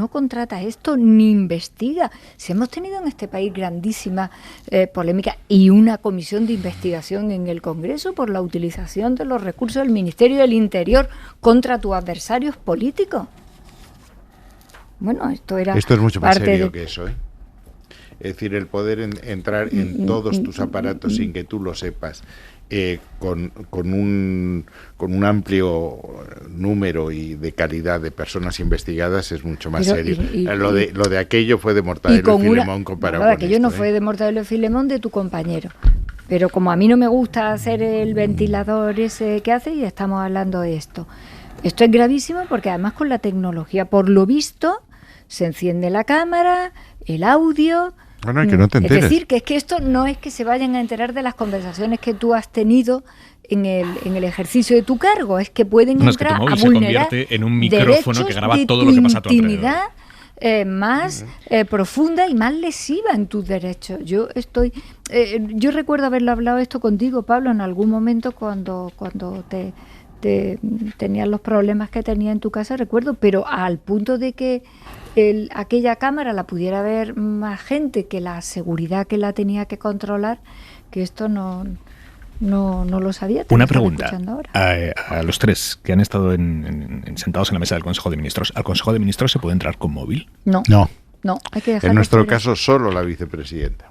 contrata esto ni investiga. Si hemos tenido en este país grandísima polémica y una comisión de investigación en el Congreso por la utilización de los recursos del Ministerio del Interior contra tus adversarios políticos. Bueno, esto es mucho más serio que eso, ¿eh? Es decir, el poder entrar en todos tus aparatos sin que tú lo sepas, con un amplio número y de calidad de personas investigadas es mucho más serio. Lo de aquello fue de Mortadelo y Filemón comparado con aquello esto, no fue de Mortadelo y Filemón, de tu compañero. Pero como a mí no me gusta hacer el ventilador ese que hace, y estamos hablando de esto. Esto es gravísimo porque además con la tecnología, por lo visto, se enciende la cámara, el audio. Bueno, que no te enteres. Es decir, que esto no es que se vayan a enterar de las conversaciones que tú has tenido en el ejercicio de tu cargo, es que pueden entrar a vulnerar se convierte en un micrófono que graba todo lo que pasa a tu intimidad más profunda y más lesiva en tus derechos. Yo recuerdo haberlo hablado esto contigo, Pablo, en algún momento cuando tenías los problemas que tenía en tu casa, recuerdo, pero al punto de que aquella cámara la pudiera ver más gente, que la seguridad que la tenía que controlar, que esto no lo sabía. Una pregunta a los tres que han estado sentados en la mesa del Consejo de Ministros. ¿Al Consejo de Ministros se puede entrar con móvil? No, hay que dejar. En nuestro caso solo la vicepresidenta.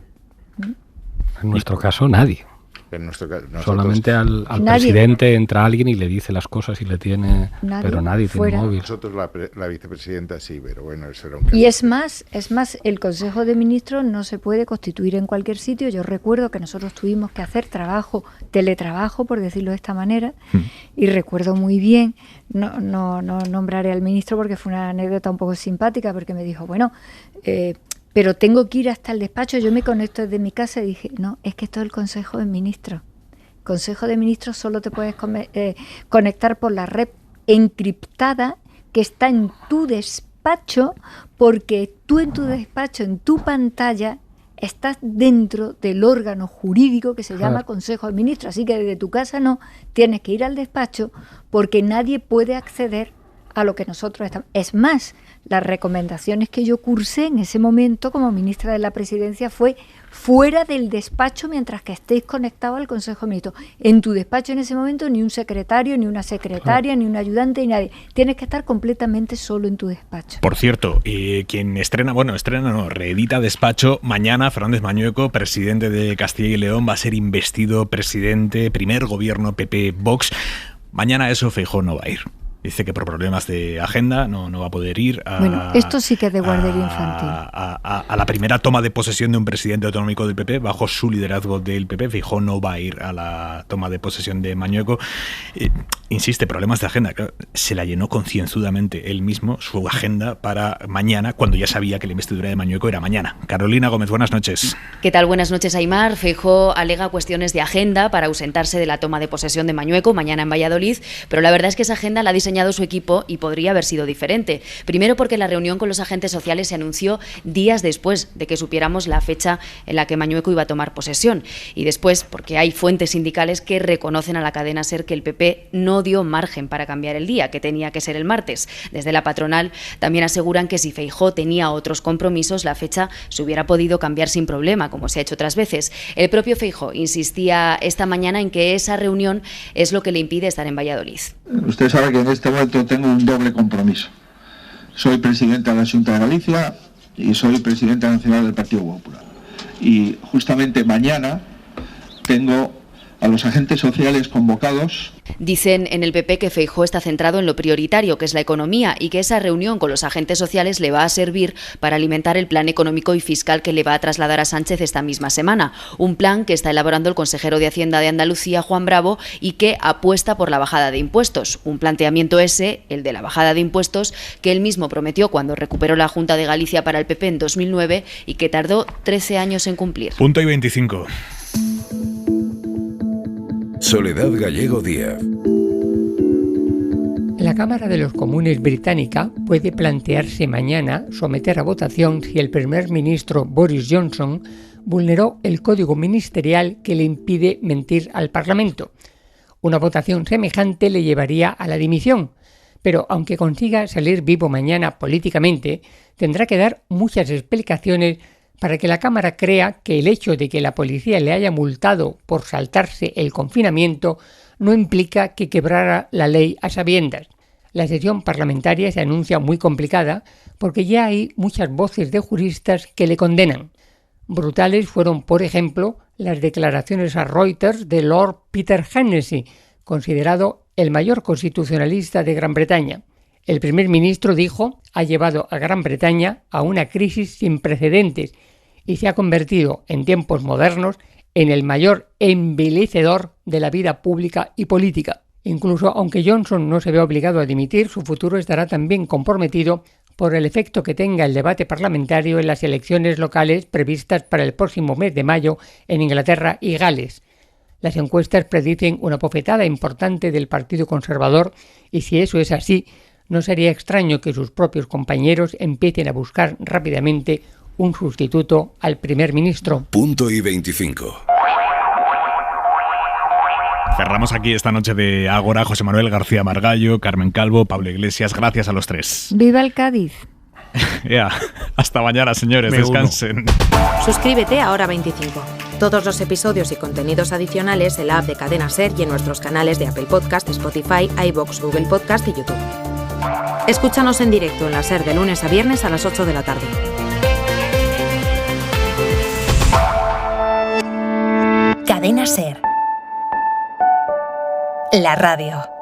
En nuestro caso nadie. En nuestro caso, solamente al presidente entra alguien y le dice las cosas y le tiene, pero nadie fuera. Tiene móvil. Nosotros la vicepresidenta sí, pero bueno, eso era un caso. Y es más, el Consejo de Ministros no se puede constituir en cualquier sitio. Yo recuerdo que nosotros tuvimos que hacer teletrabajo, por decirlo de esta manera, y recuerdo muy bien, no nombraré al ministro porque fue una anécdota un poco simpática, porque me dijo, pero tengo que ir hasta el despacho, yo me conecto desde mi casa, y dije, no, es que esto es el Consejo de Ministros. Consejo de Ministros solo te puedes conectar por la red encriptada que está en tu despacho, porque tú en tu despacho, en tu pantalla, estás dentro del órgano jurídico que se llama Consejo de Ministros. Así que desde tu casa no, tienes que ir al despacho porque nadie puede acceder a lo que nosotros estamos. Es más, las recomendaciones que yo cursé en ese momento como ministra de la Presidencia fue fuera del despacho mientras que estéis conectados al Consejo de Ministros. En tu despacho en ese momento ni un secretario, ni una secretaria, ni un ayudante, ni nadie. Tienes que estar completamente solo en tu despacho. Por cierto, quien reedita Despacho, mañana Fernández Mañueco, presidente de Castilla y León, va a ser investido presidente, primer gobierno PP-Vox. Mañana eso Feijóo no va a ir. Dice que por problemas de agenda no va a poder ir esto sí que es de guardería infantil. A la primera toma de posesión de un presidente autonómico del PP, bajo su liderazgo del PP. Feijóo no va a ir a la toma de posesión de Mañueco. Insiste, problemas de agenda. Se la llenó concienzudamente él mismo, su agenda, para mañana, cuando ya sabía que la investidura de Mañueco era mañana. Carolina Gómez, buenas noches. ¿Qué tal? Buenas noches, Aimar. Feijóo alega cuestiones de agenda para ausentarse de la toma de posesión de Mañueco mañana en Valladolid, pero la verdad es que esa agenda la ha diseñado diseñado su equipo y podría haber sido diferente. Primero porque la reunión con los agentes sociales se anunció días después de que supiéramos la fecha en la que Mañueco iba a tomar posesión. Y después porque hay fuentes sindicales que reconocen a la cadena SER que el PP no dio margen para cambiar el día, que tenía que ser el martes. Desde la patronal también aseguran que si Feijóo tenía otros compromisos, la fecha se hubiera podido cambiar sin problema, como se ha hecho otras veces. El propio Feijóo insistía esta mañana en que esa reunión es lo que le impide estar en Valladolid. Usted sabe que en este momento tengo un doble compromiso. Soy presidente de la Xunta de Galicia y soy presidente nacional del Partido Popular. Y justamente mañana tengo a los agentes sociales convocados. Dicen en el PP que Feijóo está centrado en lo prioritario, que es la economía, y que esa reunión con los agentes sociales le va a servir para alimentar el plan económico y fiscal que le va a trasladar a Sánchez esta misma semana. Un plan que está elaborando el consejero de Hacienda de Andalucía, Juan Bravo, y que apuesta por la bajada de impuestos. Un planteamiento ese, el de la bajada de impuestos, que él mismo prometió cuando recuperó la Junta de Galicia para el PP en 2009 y que tardó 13 años en cumplir. Punto y 25. Soledad Gallego Díaz. La Cámara de los Comunes británica puede plantearse mañana someter a votación si el primer ministro Boris Johnson vulneró el código ministerial que le impide mentir al Parlamento. Una votación semejante le llevaría a la dimisión, pero aunque consiga salir vivo mañana políticamente, tendrá que dar muchas explicaciones para que la Cámara crea que el hecho de que la policía le haya multado por saltarse el confinamiento no implica que quebrara la ley a sabiendas. La sesión parlamentaria se anuncia muy complicada porque ya hay muchas voces de juristas que le condenan. Brutales fueron, por ejemplo, las declaraciones a Reuters de Lord Peter Hennessy, considerado el mayor constitucionalista de Gran Bretaña. El primer ministro dijo, ha llevado a Gran Bretaña a una crisis sin precedentes y se ha convertido en tiempos modernos en el mayor envilecedor de la vida pública y política. Incluso aunque Johnson no se ve obligado a dimitir, su futuro estará también comprometido por el efecto que tenga el debate parlamentario en las elecciones locales previstas para el próximo mes de mayo en Inglaterra y Gales. Las encuestas predicen una bofetada importante del Partido Conservador y si eso es así, no sería extraño que sus propios compañeros empiecen a buscar rápidamente un sustituto al primer ministro. Punto y 25. Cerramos aquí esta noche de Ágora. José Manuel García Margallo, Carmen Calvo, Pablo Iglesias. Gracias a los tres. ¡Viva el Cádiz! Hasta mañana, señores. Descansen. Suscríbete a Hora 25. Todos los episodios y contenidos adicionales en la app de Cadena SER y en nuestros canales de Apple Podcast, Spotify, iVoox, Google Podcast y YouTube. Escúchanos en directo en la SER de lunes a viernes a las 8 de la tarde. Cadena SER. La radio.